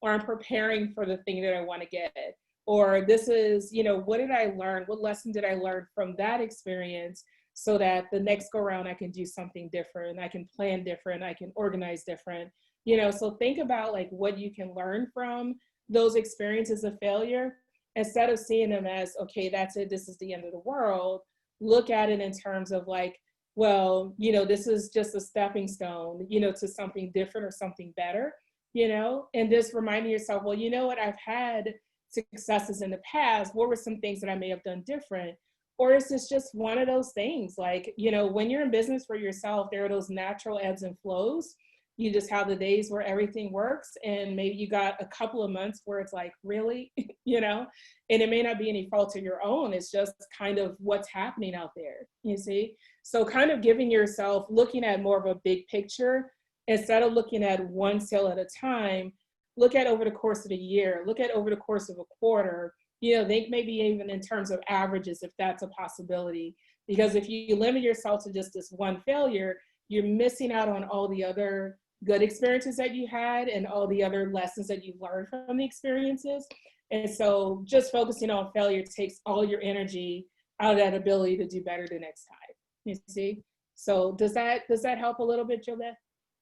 or I'm preparing for the thing that I want to get. Or this is, what did I learn? What lesson did I learn from that experience? So that the next go around, I can do something different, I can plan different, I can organize different, so think about like what you can learn from those experiences of failure instead of seeing them as, okay, that's it, this is the end of the world. Look at it in terms of like, well, this is just a stepping stone, to something different or something better, and just reminding yourself, well, what, I've had successes in the past. What were some things that I may have done different? Or is this just one of those things? Like, when you're in business for yourself, there are those natural ebbs and flows. You just have the days where everything works. And maybe you got a couple of months where it's like, really, and it may not be any fault of your own. It's just kind of what's happening out there, you see? So kind of giving yourself, looking at more of a big picture, instead of looking at one sale at a time, look at over the course of the year, look at over the course of a quarter, think maybe even in terms of averages, if that's a possibility. Because if you limit yourself to just this one failure, you're missing out on all the other good experiences that you had and all the other lessons that you've learned from the experiences. And so just focusing on failure takes all your energy out of that ability to do better the next time, you see? So does that help a little bit, Jobeth?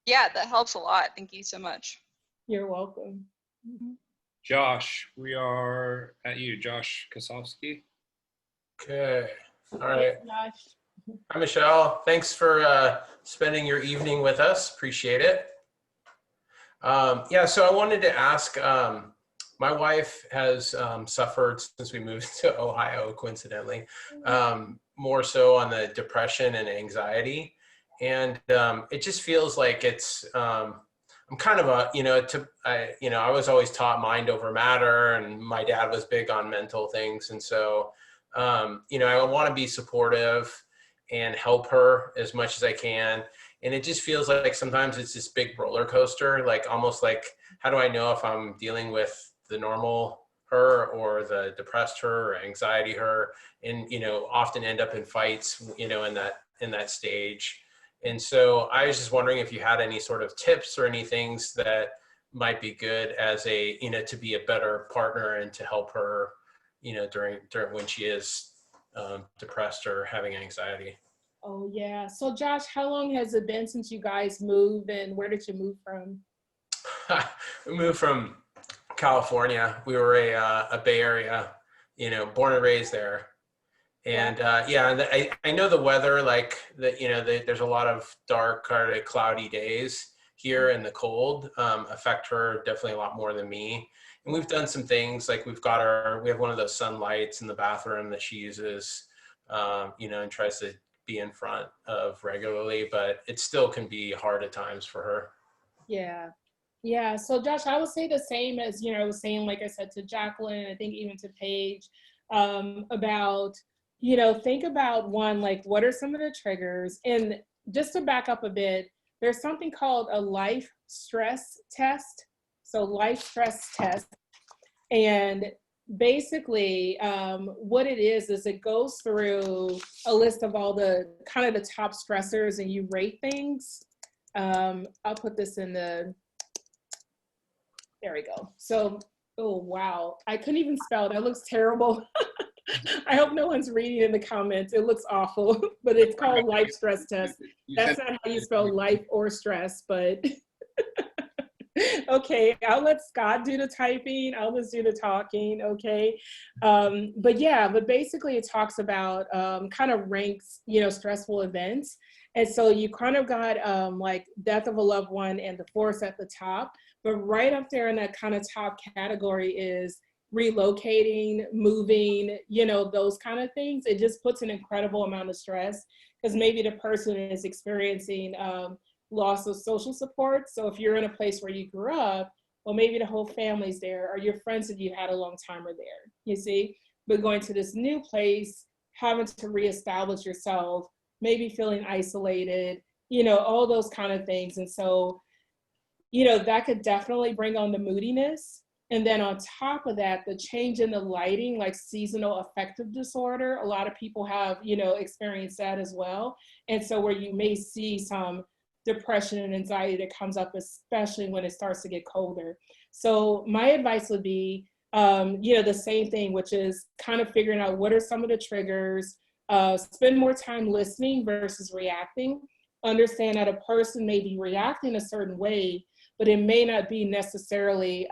Yeah, that helps a lot. Thank you so much. You're welcome. Mm-hmm. Josh, we are at you, Josh Kosofsky. Okay, all right. Hey, Josh. Hi, Michelle. Thanks for spending your evening with us. Appreciate it. Yeah, so I wanted to ask, my wife has suffered since we moved to Ohio, coincidentally, more so on the depression and anxiety. And it just feels like it's, I'm kind of a, I was always taught mind over matter, and my dad was big on mental things. And so, I want to be supportive and help her as much as I can. And it just feels like sometimes it's this big roller coaster, like almost like, how do I know if I'm dealing with the normal her or the depressed her or anxiety her? And, often end up in fights, in that stage. And so I was just wondering if you had any sort of tips or any things that might be good as a, to be a better partner and to help her, during when she is depressed or having anxiety. Oh yeah. So Josh, how long has it been since you guys moved, and where did you move from? We moved from California. We were a Bay Area, born and raised there. And I know the weather, like there's a lot of dark, kind of cloudy days here, and the cold affect her definitely a lot more than me. And we've done some things, like we have one of those sunlights in the bathroom that she uses, and tries to be in front of regularly, but it still can be hard at times for her. Yeah. Yeah. So Josh, I would say the same as, I was saying, like I said, to Jacqueline, I think even to Paige, about, think about one, like, what are some of the triggers? And just to back up a bit, there's something called a life stress test. So life stress test. And basically what it is it goes through a list of all the kind of the top stressors, and you rate things. I'll put this in there we go. So, oh wow, I couldn't even spell. That looks terrible. I hope no one's reading in the comments. It looks awful, but it's called life stress test. That's not how you spell life or stress, but okay, I'll let Scott do the typing. I'll just do the talking, okay? But basically it talks about kind of ranks, stressful events. And so you kind of got like death of a loved one and divorce at the top, but right up there in that kind of top category is relocating, moving, those kind of things. It just puts an incredible amount of stress, because maybe the person is experiencing loss of social support. So if you're in a place where you grew up, well, maybe the whole family's there, or your friends that you had a long time are there, you see? But going to this new place, having to reestablish yourself, maybe feeling isolated, all those kind of things. And so, that could definitely bring on the moodiness. And then on top of that, the change in the lighting, like seasonal affective disorder, a lot of people have, experienced that as well. And so where you may see some depression and anxiety that comes up, especially when it starts to get colder. So my advice would be, the same thing, which is kind of figuring out what are some of the triggers, spend more time listening versus reacting. Understand that a person may be reacting a certain way, but it may not be necessarily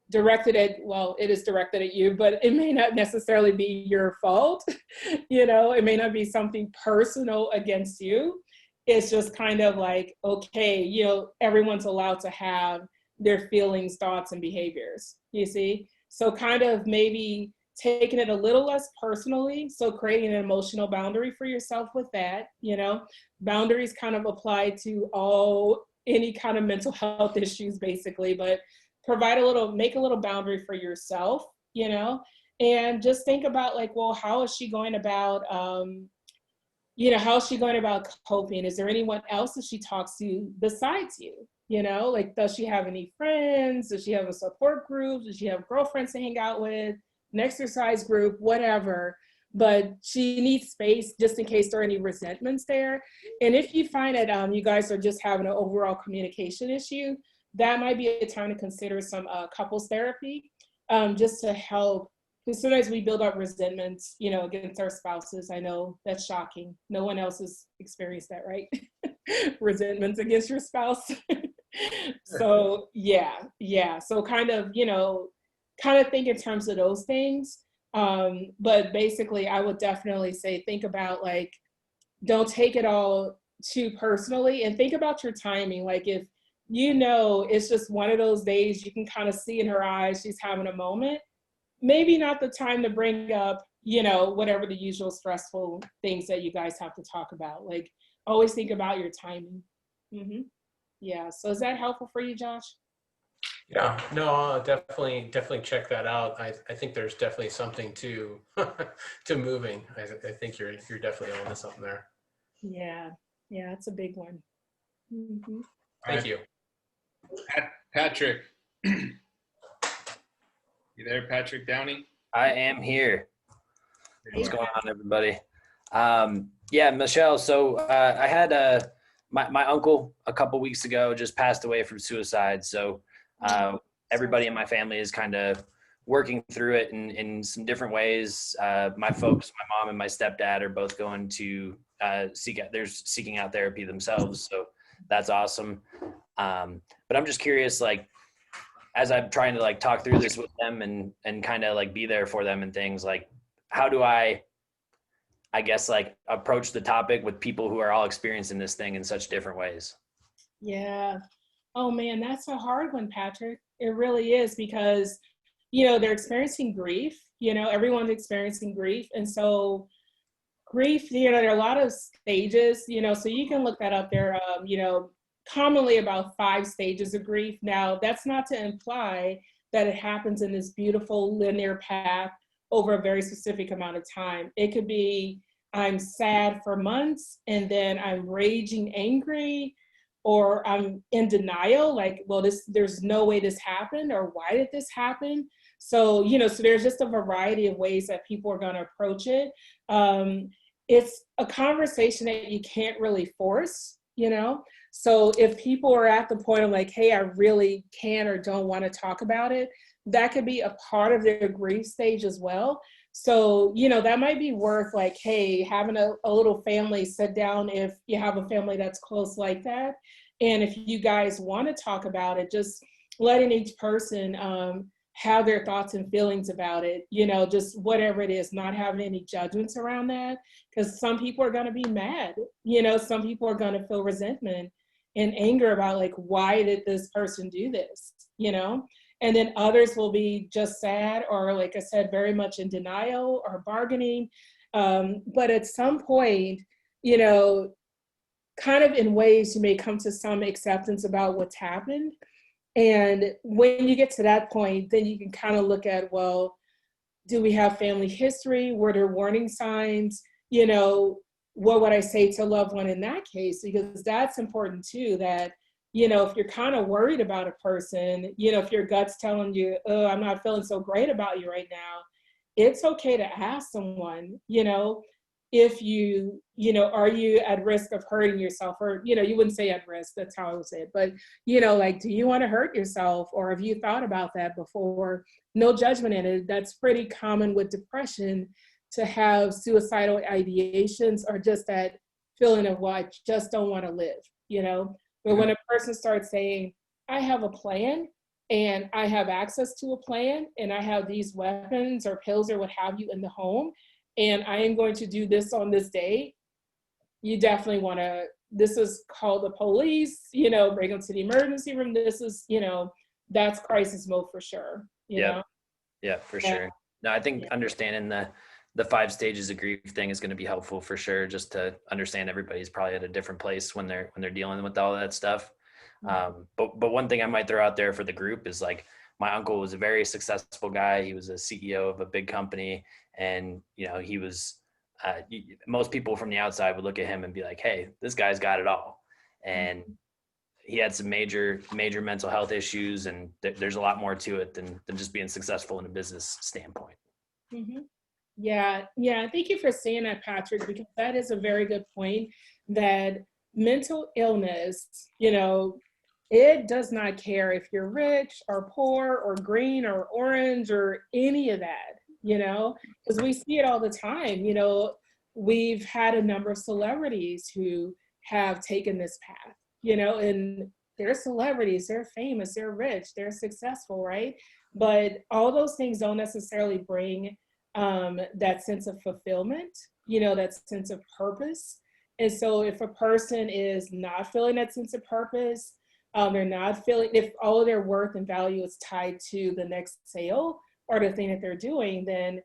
directed at, well, it is directed at you, but it may not necessarily be your fault. It may not be something personal against you. It's just kind of like, okay, everyone's allowed to have their feelings, thoughts, and behaviors, you see? So kind of maybe taking it a little less personally. So creating an emotional boundary for yourself with that, boundaries kind of apply to any kind of mental health issues basically, but make a little boundary for yourself, and just think about like, well, how is she going about, coping? Is there anyone else that she talks to besides you? Like, does she have any friends? Does she have a support group? Does she have girlfriends to hang out with? An exercise group, whatever? But she needs space just in case there are any resentments there. And if you find that you guys are just having an overall communication issue, that might be a time to consider some couples therapy, just to help. Because sometimes we build up resentments, against our spouses. I know that's shocking. No one else has experienced that, right? Resentments against your spouse. So yeah. So kind of think in terms of those things. But basically, I would definitely say, think about don't take it all too personally, and think about your timing. Like if you know, it's just one of those days you can kind of see in her eyes she's having a moment. Maybe not the time to bring up, you know, whatever the usual stressful things that you guys have to talk about. Like, always think about your timing. Yeah. So is that helpful for you, Josh? Yeah, no, I'll definitely check that out. I think there's definitely something to to moving. I think you're definitely onto something there. Yeah. Yeah, it's a big one. Thank you. Patrick. You there, Patrick Downey? I am here. What's going on, everybody? Yeah, Michelle. So I had my uncle a couple weeks ago just passed away from suicide. So everybody in my family is kind of working through it in some different ways. My folks, my mom and my stepdad are both going to seeking out therapy themselves. So that's awesome. But I'm just curious, like, as I'm trying to like talk through this with them and kind of like be there for them and things, like, how do I guess, like, approach the topic with people who are all experiencing this thing in such different ways? Yeah. Oh man, that's a hard one, Patrick. It really is, because, you know, they're experiencing grief, you know, everyone's experiencing grief. And so grief, you know, there are a lot of stages, you know, so you can look that up there, you know, commonly about 5 stages of grief. Now, that's not to imply that it happens in this beautiful linear path over a very specific amount of time. It could be, I'm sad for months and then I'm raging angry, or I'm in denial, like, well, there's no way this happened, or why did this happen? So, you know, so there's just a variety of ways that people are gonna approach it. It's a conversation that you can't really force, you know? So if people are at the point of like, hey, I really can or don't wanna talk about it, that could be a part of their grief stage as well. So, you know, that might be worth like, hey, having a little family sit down if you have a family that's close like that. And if you guys want to talk about it, just letting each person have their thoughts and feelings about it, you know, just whatever it is, not having any judgments around that. Because some people are going to be mad, you know, some people are going to feel resentment and anger about like, why did this person do this, you know? And then others will be just sad, or like I said, very much in denial or bargaining. But at some point, you know, kind of in ways you may come to some acceptance about what's happened. And when you get to that point, then you can kind of look at, well, do we have family history? Were there warning signs? You know, what would I say to a loved one in that case? Because that's important too, that, you know, if you're kind of worried about a person, you know, if your gut's telling you, oh, I'm not feeling so great about you right now, it's okay to ask someone, you know, if you know, are you at risk of hurting yourself? Or, you know, you wouldn't say at risk, that's how I would say it. But, you know, like, do you want to hurt yourself? Or have you thought about that before? No judgment in it. That's pretty common with depression, to have suicidal ideations or just that feeling of, well, I just don't want to live, you know? But when a person starts saying, I have a plan and I have access to a plan and I have these weapons or pills or what have you in the home, and I am going to do this on this day, you definitely want to, this is call the police, you know, bring them to the emergency room. This is, you know, that's crisis mode for sure. You know? Yeah, for sure. No, I think understanding the 5 stages of grief thing is going to be helpful for sure, just to understand everybody's probably at a different place when they're dealing with all that stuff. But one thing I might throw out there for the group is, like, my uncle was a very successful guy. He was a CEO of a big company, and, you know, he was most people from the outside would look at him and be like, hey, this guy's got it all. And he had some major mental health issues, and there's a lot more to it than just being successful in a business standpoint. Yeah, thank you for saying that, Patrick, because that is a very good point, that mental illness, you know, it does not care if you're rich or poor or green or orange or any of that, you know, because we see it all the time. You know, we've had a number of celebrities who have taken this path, you know, and they're celebrities, they're famous, they're rich, they're successful, right? But all those things don't necessarily bring that sense of fulfillment, you know, that sense of purpose. And so if a person is not feeling that sense of purpose, They're not feeling, if all of their worth and value is tied to the next sale or the thing that they're doing, then,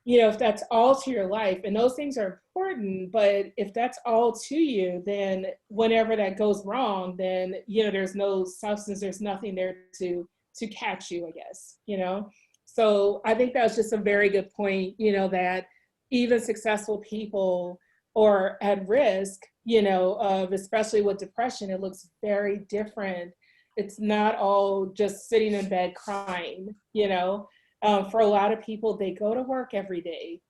you know, if that's all to your life, and those things are important, but if that's all to you, then whenever that goes wrong, then, you know, there's no substance, there's nothing there to catch you, I guess, you know? So I think that's just a very good point, you know, that even successful people are at risk, you know, of, especially with depression, it looks very different. It's not all just sitting in bed crying, you know? For a lot of people, they go to work every day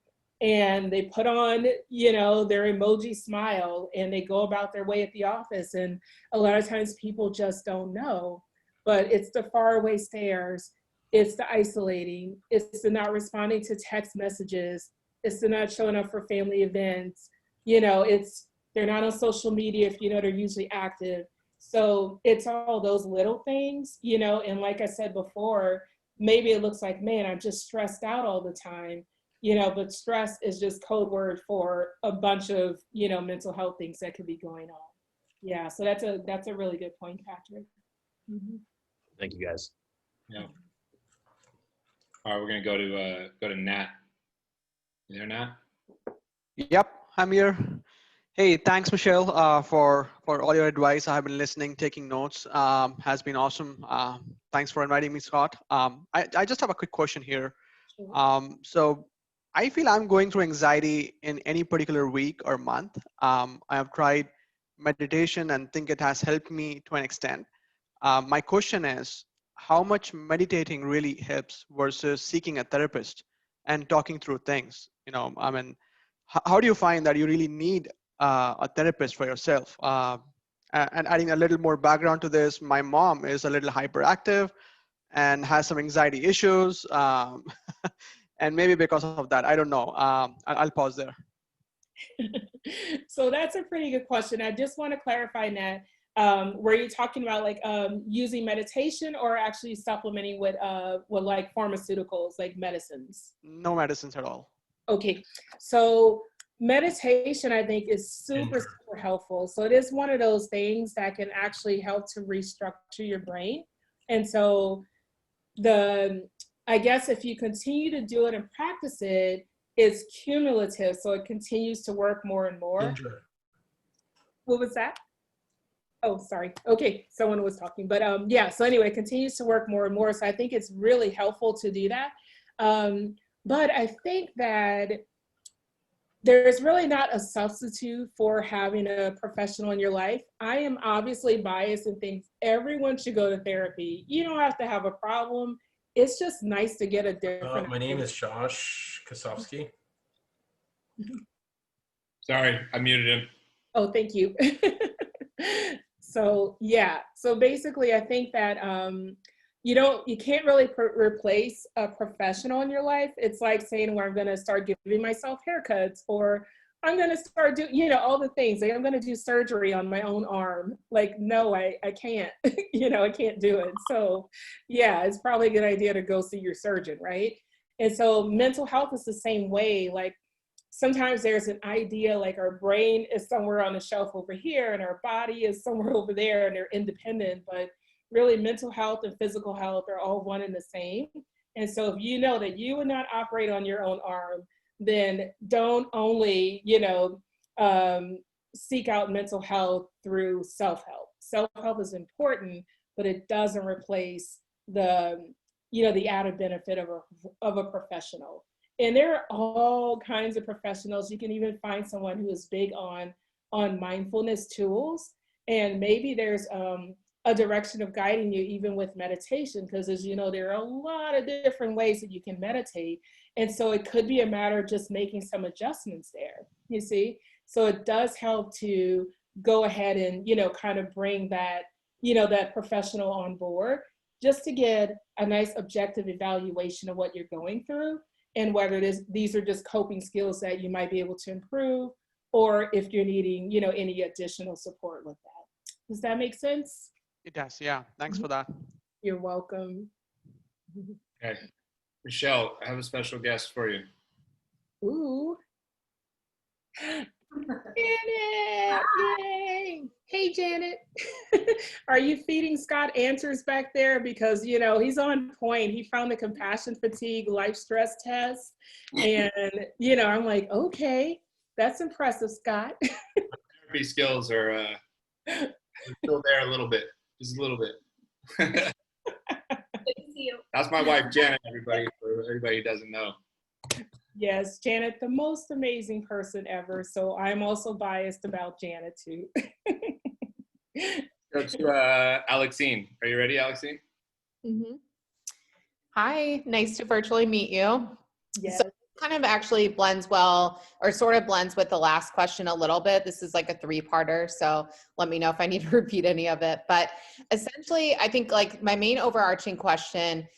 and they put on, you know, their emoji smile and they go about their way at the office. And a lot of times people just don't know, but it's the faraway stares, it's the isolating, it's the not responding to text messages, it's the not showing up for family events, you know, it's, they're not on social media if you know they're usually active. So it's all those little things, you know, and like I said before, maybe it looks like, man, I'm just stressed out all the time, you know, but stress is just code word for a bunch of, you know, mental health things that could be going on. Yeah, so that's a really good point, Patrick. Mm-hmm. Thank you, guys. Yeah. All right, we're gonna go to Nat. You there, Nat? Yep, I'm here. Hey, thanks, Michelle, for all your advice. I have been listening, taking notes. Has been awesome. Thanks for inviting me, Scott. I just have a quick question here. So I feel I'm going through anxiety in any particular week or month. I have tried meditation and think it has helped me to an extent. My question is, how much meditating really helps versus seeking a therapist and talking through things? You know, I mean, how do you find that you really need a therapist for yourself? And adding a little more background to this, my mom is a little hyperactive and has some anxiety issues. And maybe because of that, I don't know. I'll pause there. So that's a pretty good question. I just want to clarify, Nat, were you talking about like using meditation or actually supplementing with like pharmaceuticals, like medicines? No medicines at all. Okay, so meditation, I think, is super helpful. So it is one of those things that can actually help to restructure your brain. And so I guess if you continue to do it and practice it, it's cumulative. So it continues to work more and more. Ginger. What was that? Oh, sorry. Okay, someone was talking. But yeah, so anyway, it continues to work more and more. So I think it's really helpful to do that. But I think that there's really not a substitute for having a professional in your life. I am obviously biased and think everyone should go to therapy. You don't have to have a problem. It's just nice to get a different. My name is Josh Kosofsky. Sorry, I muted him. Oh, thank you. So yeah, so basically I think that you can't really replace a professional in your life. It's like saying, well, I'm going to start giving myself haircuts, or I'm going to start doing, you know, all the things. Like I'm going to do surgery on my own arm. Like, no, I can't, you know, I can't do it. So yeah, it's probably a good idea to go see your surgeon, right? And so mental health is the same way. Like sometimes there's an idea like our brain is somewhere on the shelf over here and our body is somewhere over there and they're independent, but really mental health and physical health are all one and the same. And so if you know that you would not operate on your own arm, then don't only, you know, seek out mental health through self-help. Self-help is important, but it doesn't replace the, you know, the added benefit of a professional. And there are all kinds of professionals. You can even find someone who is big on mindfulness tools. And maybe there's a direction of guiding you even with meditation, because as you know, there are a lot of different ways that you can meditate. And so it could be a matter of just making some adjustments there, you see? So it does help to go ahead and, you know, kind of bring that, you know, that professional on board just to get a nice objective evaluation of what you're going through and whether these are just coping skills that you might be able to improve, or if you're needing, you know, any additional support with that. Does that make sense? It does, yeah. Thanks for that. You're welcome. Okay. Michelle, I have a special guest for you. Ooh. Janet! Yay! Hey, Janet. Are you feeding Scott answers back there? Because, you know, he's on point. He found the compassion fatigue life stress test. And, you know, I'm like, okay, that's impressive, Scott. Therapy skills are still there a little bit, just a little bit. Good to see you. That's my wife, Janet, everybody, for everybody who doesn't know. Yes, Janet, the most amazing person ever. So I'm also biased about Janet too. Go to Alexine. Are you ready, Alexine? Mm-hmm. Hi, nice to virtually meet you. Yes. So kind of actually blends well, or sort of blends with the last question a little bit. This is like a three-parter, so let me know if I need to repeat any of it. But essentially, I think like my main overarching question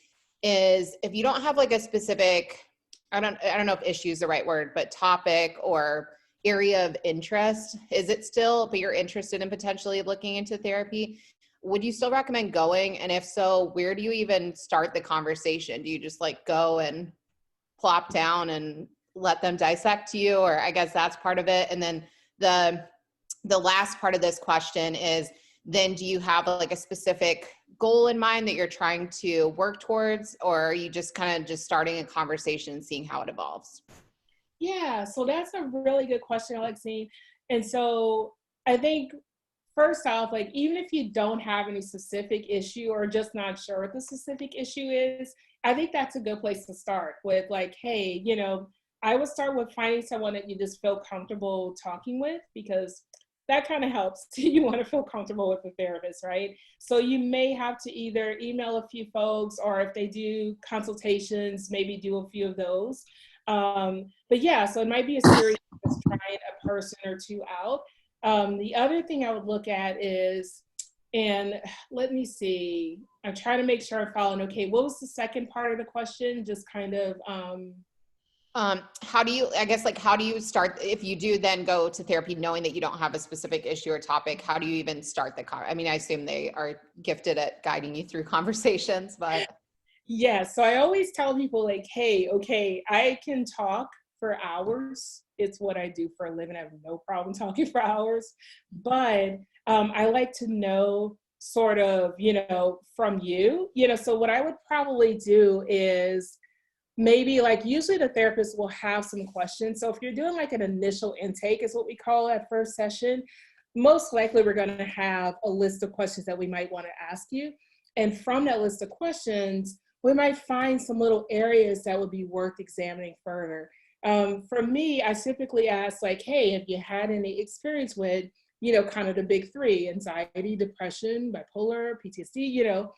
is, if you don't have like a specific, I don't know if issue is the right word, but topic or area of interest, is it still, but you're interested in potentially looking into therapy, would you still recommend going? And if so, where do you even start the conversation? Do you just like go and plop down and let them dissect you? Or I guess that's part of it. And then the last part of this question is, then do you have like a specific goal in mind that you're trying to work towards, or are you just kind of just starting a conversation and seeing how it evolves? Yeah, so that's a really good question, Alexine. And so I think first off, like, even if you don't have any specific issue or just not sure what the specific issue is, I think that's a good place to start with, like, hey, you know, I would start with finding someone that you just feel comfortable talking with, because that kind of helps. You want to feel comfortable with the therapist, right? So you may have to either email a few folks, or if they do consultations, maybe do a few of those. But yeah, so it might be a series of just trying a person or two out. The other thing I would look at is, and let me see, I'm trying to make sure I'm following. Okay, what was the second part of the question? Just kind of, how do you, I guess, like, how do you start, if you do then go to therapy knowing that you don't have a specific issue or topic, how do you even start the I mean, I assume they are gifted at guiding you through conversations, but. yeah, so I always tell people, like, hey, okay, I can talk for hours. It's what I do for a living. I have no problem talking for hours. But I like to know sort of, you know, from you, you know, so what I would probably do is maybe, like, usually the therapist will have some questions. So if you're doing like an initial intake is what we call at first session, most likely we're going to have a list of questions that we might want to ask you. And from that list of questions, we might find some little areas that would be worth examining further. For me, I typically ask, like, hey, have you had any experience with, you know, kind of the big three: anxiety, depression, bipolar, PTSD, you know,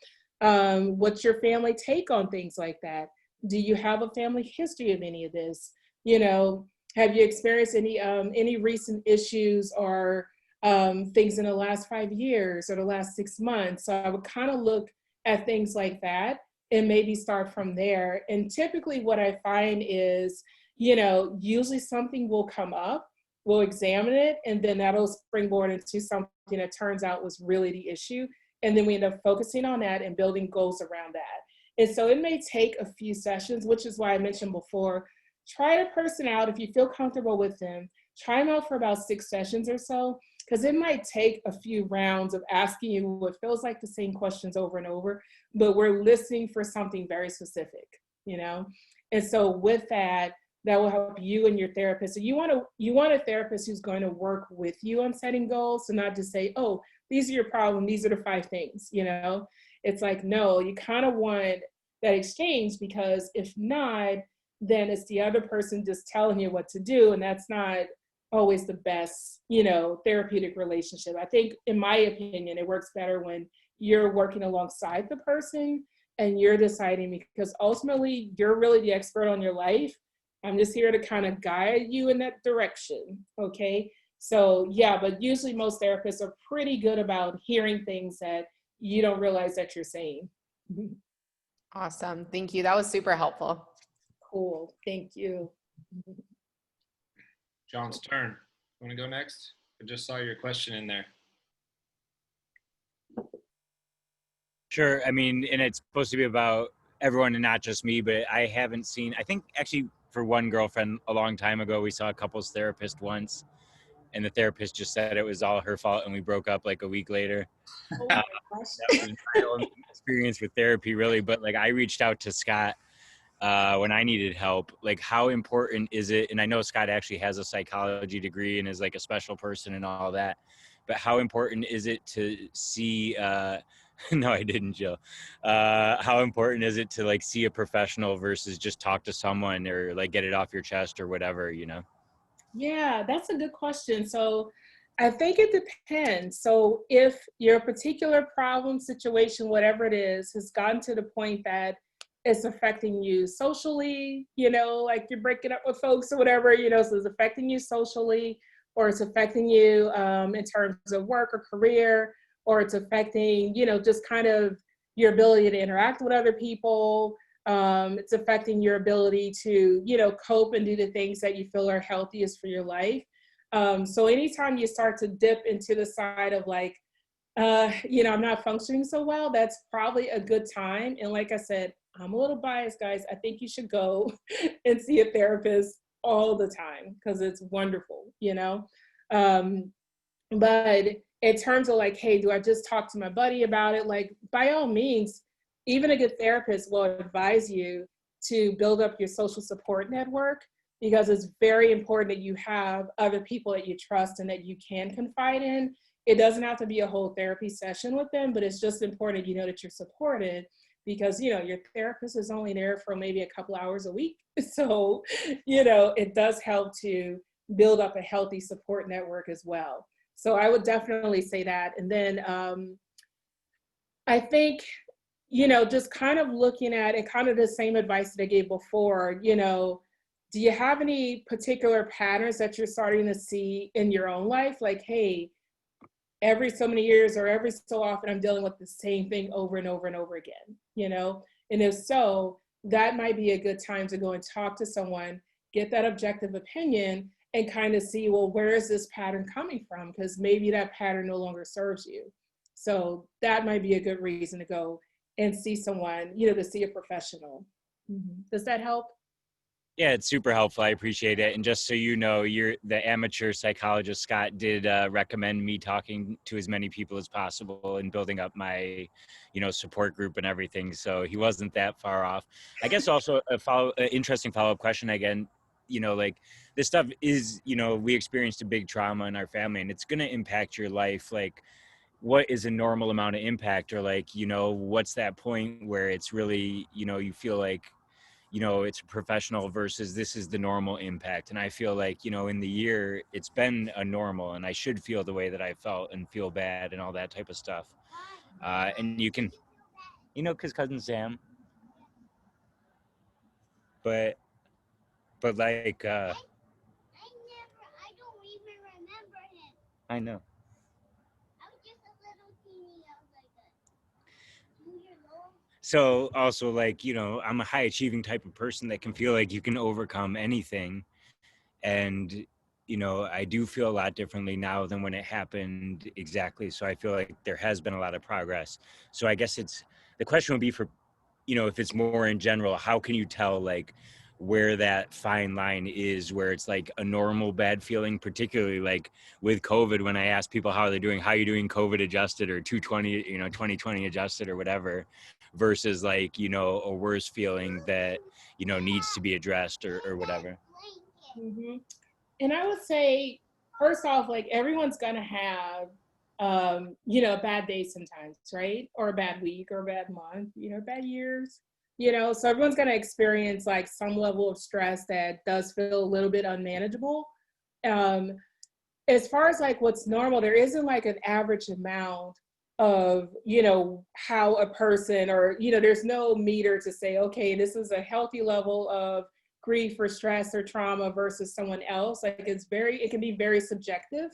what's your family take on things like that? Do you have a family history of any of this? You know, have you experienced any recent issues or things in the last 5 years or the last 6 months? So I would kind of look at things like that and maybe start from there. And typically what I find is, you know, usually something will come up, we'll examine it, and then that'll springboard into something that turns out was really the issue. And then we end up focusing on that and building goals around that. And so it may take a few sessions, which is why I mentioned before, try the person out. If you feel comfortable with them, try them out for about 6 sessions or so, because it might take a few rounds of asking you what feels like the same questions over and over, but we're listening for something very specific, you know? And so with that, that will help you and your therapist. So you want a therapist who's going to work with you on setting goals, and not just say, oh, these are your problems, these are the 5 things, you know? It's like, no, you kind of want that exchange, because if not, then it's the other person just telling you what to do, and that's not always the best, you know, therapeutic relationship. I think, in my opinion, it works better when you're working alongside the person and you're deciding, because ultimately you're really the expert on your life. I'm just here to kind of guide you in that direction, okay? So yeah, but usually most therapists are pretty good about hearing things that you don't realize that you're saying. Awesome, thank you. That was super helpful. Cool, thank you. John's turn. Want to go next? I just saw your question in there. Sure. I mean, and it's supposed to be about everyone and not just me, but I haven't seen, I think actually for one girlfriend a long time ago, we saw a couples therapist once. and the therapist just said it was all her fault, and we broke up like a week later. Oh my gosh. That was my own experience with therapy, really. But like, I reached out to Scott when I needed help. Like, how important is it? And I know Scott actually has a psychology degree and is like a special person and all that. But how important is it to see? No, I didn't, Jill. How important is it to like see a professional versus just talk to someone or like get it off your chest or whatever, you know? Yeah, that's a good question. So I think it depends. So if your particular problem, situation, whatever it is, has gotten to the point that it's affecting you socially, you know, like you're breaking up with folks or whatever, you know, so it's affecting you socially, or it's affecting you in terms of work or career, or it's affecting, you know, just kind of your ability to interact with other people. It's affecting your ability to, you know, cope and do the things that you feel are healthiest for your life. So anytime you start to dip into the side of like, you know, I'm not functioning so well, that's probably a good time. And like I said, I'm a little biased, guys. I think you should go and see a therapist all the time because it's wonderful, you know? But in terms of like, hey, do I just talk to my buddy about it? Like, by all means, even a good therapist will advise you to build up your social support network, because it's very important that you have other people that you trust and that you can confide in. It doesn't have to be a whole therapy session with them, but it's just important you know that you're supported, because, you know, your therapist is only there for maybe a couple hours a week. So, you know, it does help to build up a healthy support network as well. So I would definitely say that. And then I think, you know, just kind of looking at it, kind of the same advice that I gave before, you know, do you have any particular patterns that you're starting to see in your own life? Like, hey, every so many years or every so often I'm dealing with the same thing over and over and over again, you know? And if so, that might be a good time to go and talk to someone, get that objective opinion, and kind of see, well, where is this pattern coming from? Because maybe that pattern no longer serves you. So that might be a good reason to go and see someone, you know, to see a professional. Mm-hmm. Does that help? Yeah, it's super helpful. I appreciate it. And just so you know, the amateur psychologist, Scott, did recommend me talking to as many people as possible and building up my, you know, support group and everything. So he wasn't that far off. I guess also an interesting follow-up question again, you know, like this stuff is, you know, we experienced a big trauma in our family and it's going to impact your life. Like, what is a normal amount of impact, or like, you know, what's that point where it's really, you know, you feel like, you know, it's professional versus this is the normal impact. And I feel like, you know, in the year it's been a normal and I should feel the way that I felt and feel bad and all that type of stuff. And you can, you know, cause cousin Sam, but like, I know. So also, like, you know, I'm a high achieving type of person that can feel like you can overcome anything. And, you know, I do feel a lot differently now than when it happened exactly. So I feel like there has been a lot of progress. So I guess the question would be for, you know, if it's more in general, how can you tell like where that fine line is, where it's like a normal bad feeling, particularly like with COVID, when I ask people how they're doing, how you doing COVID adjusted or 220, you know, 2020 adjusted or whatever, versus like, you know, a worse feeling that, you know, needs to be addressed or whatever. Mm-hmm. And I would say, first off, like everyone's gonna have, you know, a bad day sometimes, right? Or a bad week or a bad month, you know, bad years, you know, so everyone's gonna experience like some level of stress that does feel a little bit unmanageable. As far as like what's normal, there isn't like an average amount of, you know, how a person, or, you know, there's no meter to say, okay, this is a healthy level of grief or stress or trauma versus someone else. Like it can be very subjective.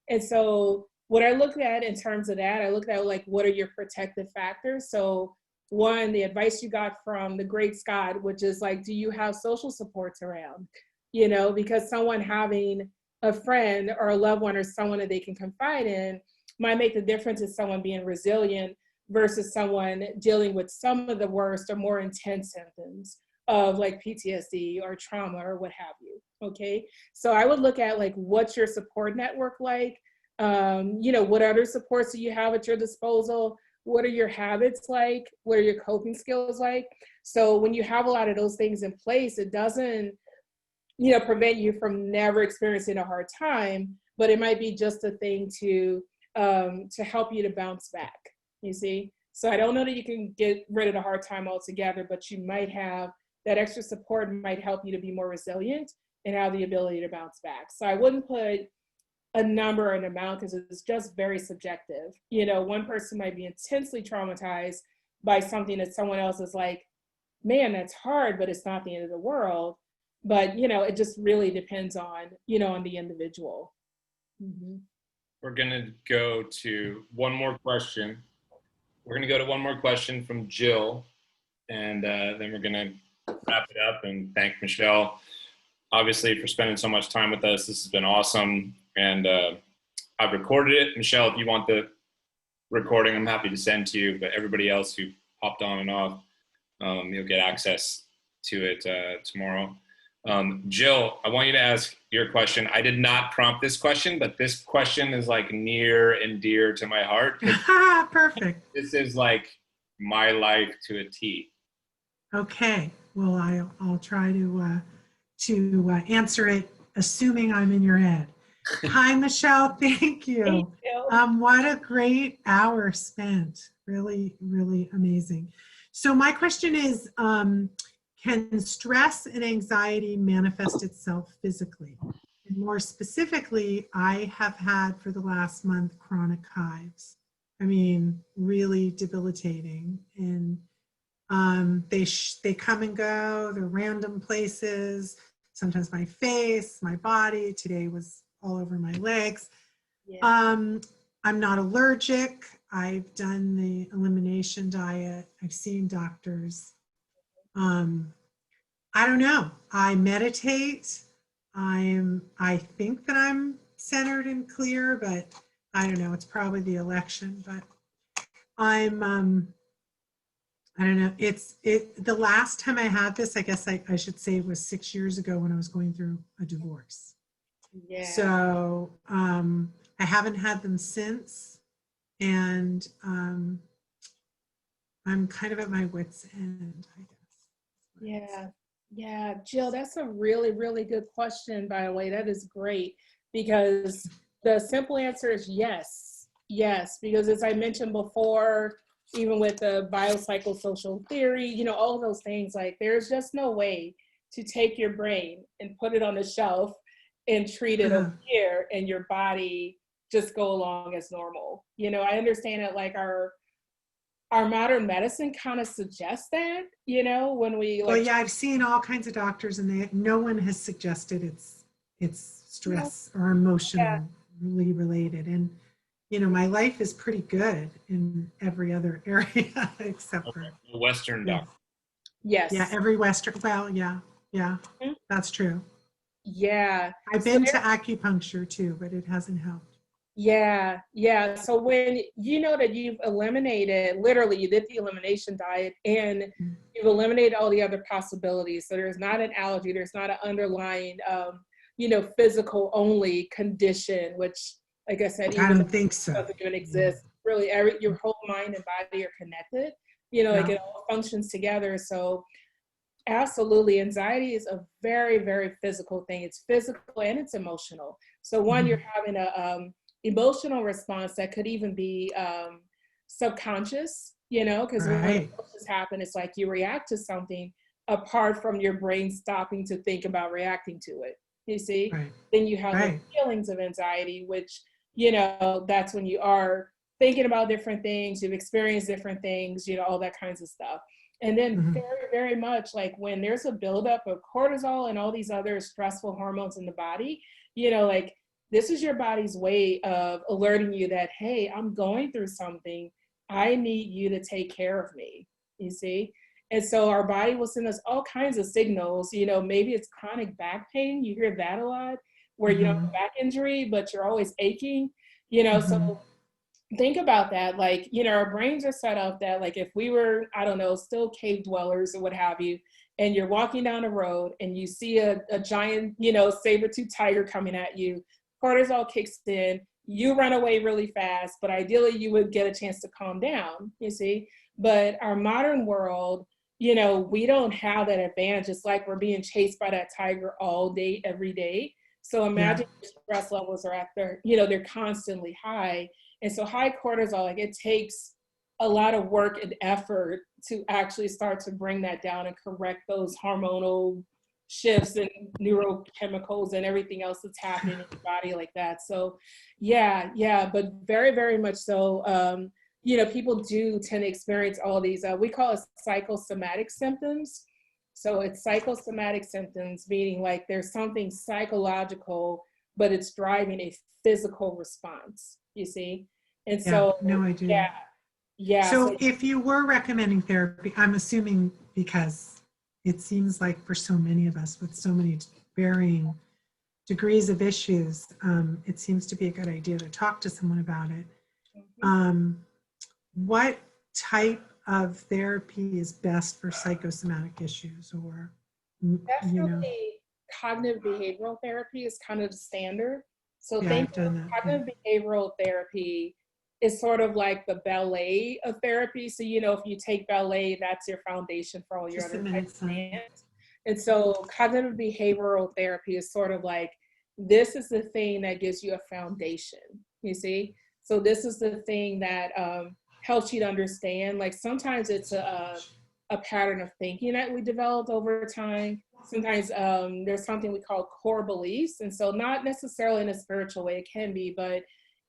And so what I look at in terms of that, I look at like, what are your protective factors? So one, the advice you got from the great Scott, which is like, do you have social supports around? You know, because someone having a friend or a loved one or someone that they can confide in might make the difference in someone being resilient versus someone dealing with some of the worst or more intense symptoms. of like PTSD or trauma or what have you. Okay. So I would look at like, what's your support network like? You know, what other supports do you have at your disposal? What are your habits like? What are your coping skills like? So when you have a lot of those things in place, it doesn't, you know, prevent you from never experiencing a hard time, but it might be just a thing to help you to bounce back, you see? So I don't know that you can get rid of the hard time altogether, but you might have that extra support might help you to be more resilient and have the ability to bounce back. So I wouldn't put a number or an amount because it's just very subjective. You know, one person might be intensely traumatized by something that someone else is like, man, that's hard, but it's not the end of the world. But, you know, it just really depends on, you know, on the individual. Mm-hmm. We're going to go to one more question. We're going to go to one more question from Jill, and then we're going to wrap it up and thank Michelle, obviously, for spending so much time with us. This has been awesome. And I've recorded it. Michelle, if you want the recording, I'm happy to send to you. But everybody else who hopped on and off, you'll get access to it tomorrow. Jill, I want you to ask your question. I did not prompt this question, but this question is like near and dear to my heart. Perfect. This is like my life to a T. Okay. Well, I'll try to answer it, assuming I'm in your head. Hi, Michelle. Thank you. Thank you. What a great hour spent. Really, really amazing. So my question is, can stress and anxiety manifest itself physically? And more specifically, I have had for the last month chronic hives. I mean, really debilitating. And they come and go. They're random places. Sometimes my face, my body. Today was all over my legs. Yeah. I'm not allergic. I've done the elimination diet. I've seen doctors. I don't know. I meditate. I think that I'm centered and clear, but I don't know. It's probably the election, but I don't know. The last time I had this, I guess I should say, was 6 years ago when I was going through a divorce. Yeah. So I haven't had them since, and I'm kind of at my wit's end, I guess. Yeah. Yeah, Jill, that's a really, really good question, by the way. That is great, because the simple answer is yes. Yes, because as I mentioned before, even with the biopsychosocial theory, you know, all those things, like there's just no way to take your brain and put it on the shelf and treat it over here and your body just go along as normal. You know, I understand that like our modern medicine kind of suggests that, you know, when we like. Well, yeah, I've seen all kinds of doctors, and no one has suggested it's stress or emotionally related. And you know, my life is pretty good in every other area except for Western doctor. Yes. Yeah, every Western. Well, yeah, that's true. Yeah. I've been to acupuncture too, but it hasn't helped. Yeah. So when you know that you've eliminated, literally you did the elimination diet and you've eliminated all the other possibilities. So there's not an allergy, there's not an underlying, you know, physical only condition, which like I said, I don't think so. Doesn't even exist. Really, your whole mind and body are connected. You know, like it all functions together. So absolutely, anxiety is a very, very physical thing. It's physical and it's emotional. So one, you're having a emotional response that could even be subconscious, you know, because when emotions happen, it's like you react to something apart from your brain stopping to think about reacting to it, you see? Then you have the feelings of anxiety, which, you know, that's when you are thinking about different things, you've experienced different things, you know, all that kinds of stuff. And then very, very much like when there's a buildup of cortisol and all these other stressful hormones in the body, you know, like this is your body's way of alerting you that, hey, I'm going through something. I need you to take care of me, you see? And so our body will send us all kinds of signals, you know, maybe it's chronic back pain. You hear that a lot where you don't have a back injury, but you're always aching, you know, so think about that. Like, you know, our brains are set up that like if we were, I don't know, still cave dwellers or what have you, and you're walking down a road and you see a giant, saber-tooth tiger coming at you, cortisol kicks in, you run away really fast, but ideally you would get a chance to calm down, you see? But our modern world, we don't have that advantage. It's like we're being chased by that tiger all day, every day. So imagine your stress levels are they're constantly high. And so high cortisol, like it takes a lot of work and effort to actually start to bring that down and correct those hormonal shifts and neurochemicals and everything else that's happening in your body like that. So but very, very much so. People do tend to experience all these, we call it psychosomatic symptoms. So it's psychosomatic symptoms, meaning like there's something psychological, but it's driving a physical response, you see? And so, no, I do. Yeah. So if you were recommending therapy, I'm assuming because it seems like for so many of us with so many varying degrees of issues, it seems to be a good idea to talk to someone about it. What type of therapy is best for psychosomatic issues, or definitely cognitive behavioral therapy is kind of the standard. So I've done that. Cognitive behavioral therapy is sort of like the ballet of therapy. So if you take ballet, that's your foundation for all your other types of dance. And so cognitive behavioral therapy is sort of like, this is the thing that gives you a foundation, you see? So this is the thing that helps you to understand. Like sometimes it's a pattern of thinking that we developed over time. Sometimes there's something we call core beliefs. And so not necessarily in a spiritual way, it can be, but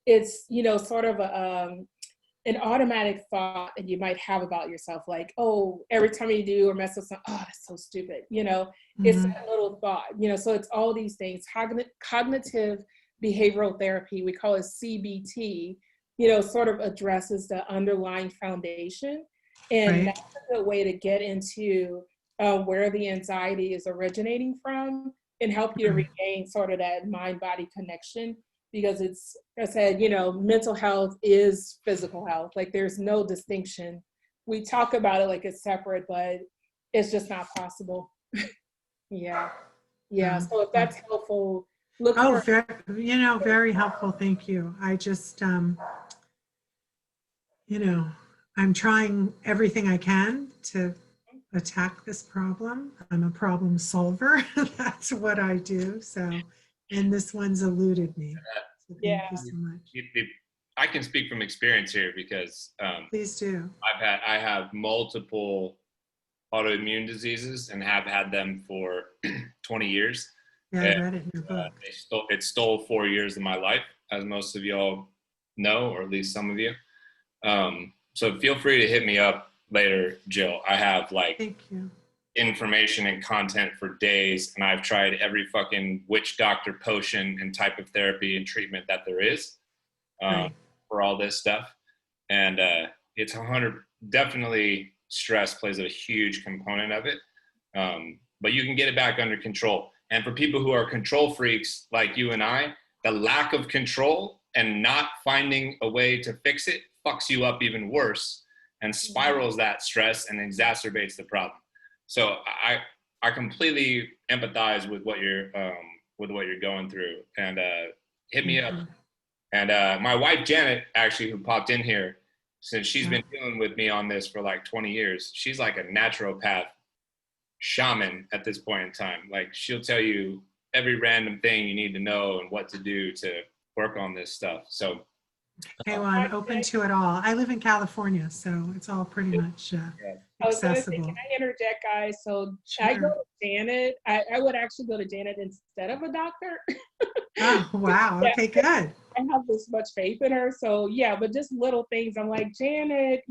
it's, sort of an automatic thought that you might have about yourself. Like, oh, every time you do or mess with something, oh, that's so stupid. It's that little thought, so it's all these things. Cognitive behavioral therapy, we call it CBT, sort of addresses the underlying foundation. And that's a good way to get into where the anxiety is originating from and help you to regain sort of that mind-body connection. Because it's, I said, mental health is physical health. Like there's no distinction. We talk about it like it's separate, but it's just not possible. Yeah. So if that's helpful, look for. Very helpful. Thank you. I just, I'm trying everything I can to attack this problem. I'm a problem solver. That's what I do. So, and this one's eluded me. So thank you so much. I can speak from experience here because please do. I have multiple autoimmune diseases and have had them for 20 years. Yeah, I read it in your book. It stole 4 years of my life, as most of y'all know, or at least some of you. So feel free to hit me up later, Jill. I have thank you. Information and content for days, and I've tried every fucking witch doctor potion and type of therapy and treatment that there is for all this stuff. And it's definitely stress plays a huge component of it. But you can get it back under control. And for people who are control freaks like you and I, the lack of control and not finding a way to fix it fucks you up even worse and spirals that stress and exacerbates the problem. So I completely empathize with what you're going through, and hit me up. And my wife Janet, actually, who popped in here, since she's been dealing with me on this for like 20 years, she's like a naturopath shaman at this point in time. Like she'll tell you every random thing you need to know and what to do to work on this stuff. So. Okay, well, I'm open to it all. I live in California, so it's all pretty much accessible. Can I interject, guys? So I go to Janet. I would actually go to Janet instead of a doctor. Oh, wow. Okay, good. I have this much faith in her. So yeah, but just little things. I'm like, Janet,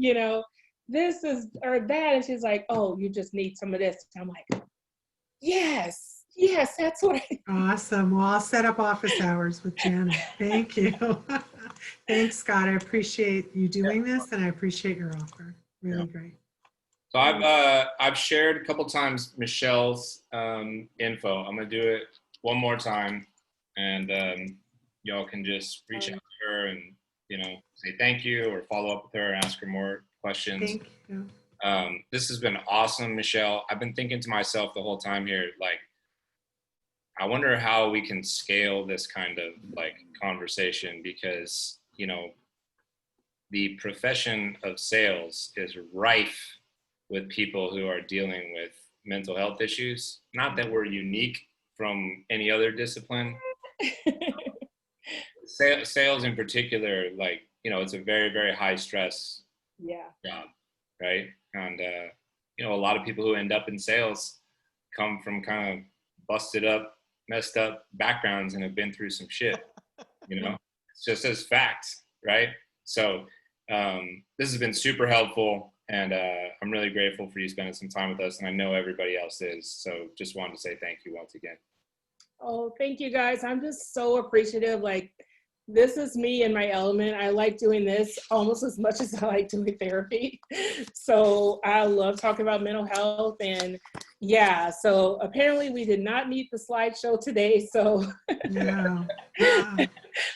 this is or that. And she's like, oh, you just need some of this. I'm like, yes, that's what I. Awesome. Well, I'll set up office hours with Janet. Thank you. Thanks, Scott. I appreciate you doing this, and I appreciate your offer. Really great. So I've shared a couple times Michelle's info. I'm gonna do it one more time, and y'all can just reach out to her and say thank you or follow up with her, ask her more questions. Thank you. This has been awesome, Michelle. I've been thinking to myself the whole time here, like, I wonder how we can scale this kind of like conversation, because, you know, the profession of sales is rife with people who are dealing with mental health issues. Not that we're unique from any other discipline. Sales in particular, like, you know, it's a very, very high stress job, right? And, you know, a lot of people who end up in sales come from kind of busted up, messed up backgrounds and have been through some shit, you know? It's just as facts, right? So this has been super helpful, and I'm really grateful for you spending some time with us, and I know everybody else is. So just wanted to say thank you once again. Oh, thank you guys. I'm just so appreciative. Like, this is me in my element. I like doing this almost as much as I like doing therapy. So I love talking about mental health. And yeah, so apparently we did not need the slideshow today. So No. I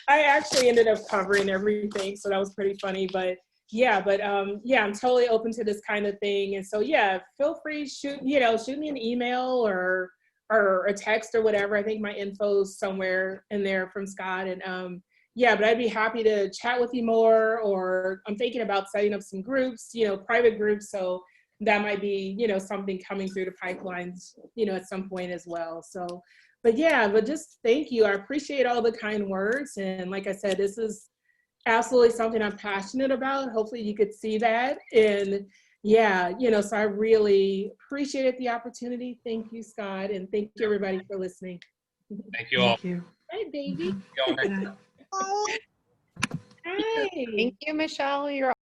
actually ended up covering everything. So that was pretty funny. But yeah, I'm totally open to this kind of thing. And so yeah, feel free, shoot me an email or a text or whatever. I think my info's somewhere in there from Scott. And yeah, but I'd be happy to chat with you more, or I'm thinking about setting up some groups, you know, private groups. So that might be, you know, something coming through the pipelines, you know, at some point as well. So, but yeah, but just thank you. I appreciate all the kind words. And like I said, this is absolutely something I'm passionate about. Hopefully you could see that. And yeah, you know, so I really appreciated the opportunity. Thank you, Scott. And thank you everybody for listening. Thank you all. Thank you. Hi, baby. See y'all next time. Hi. Thank you, Michelle. You're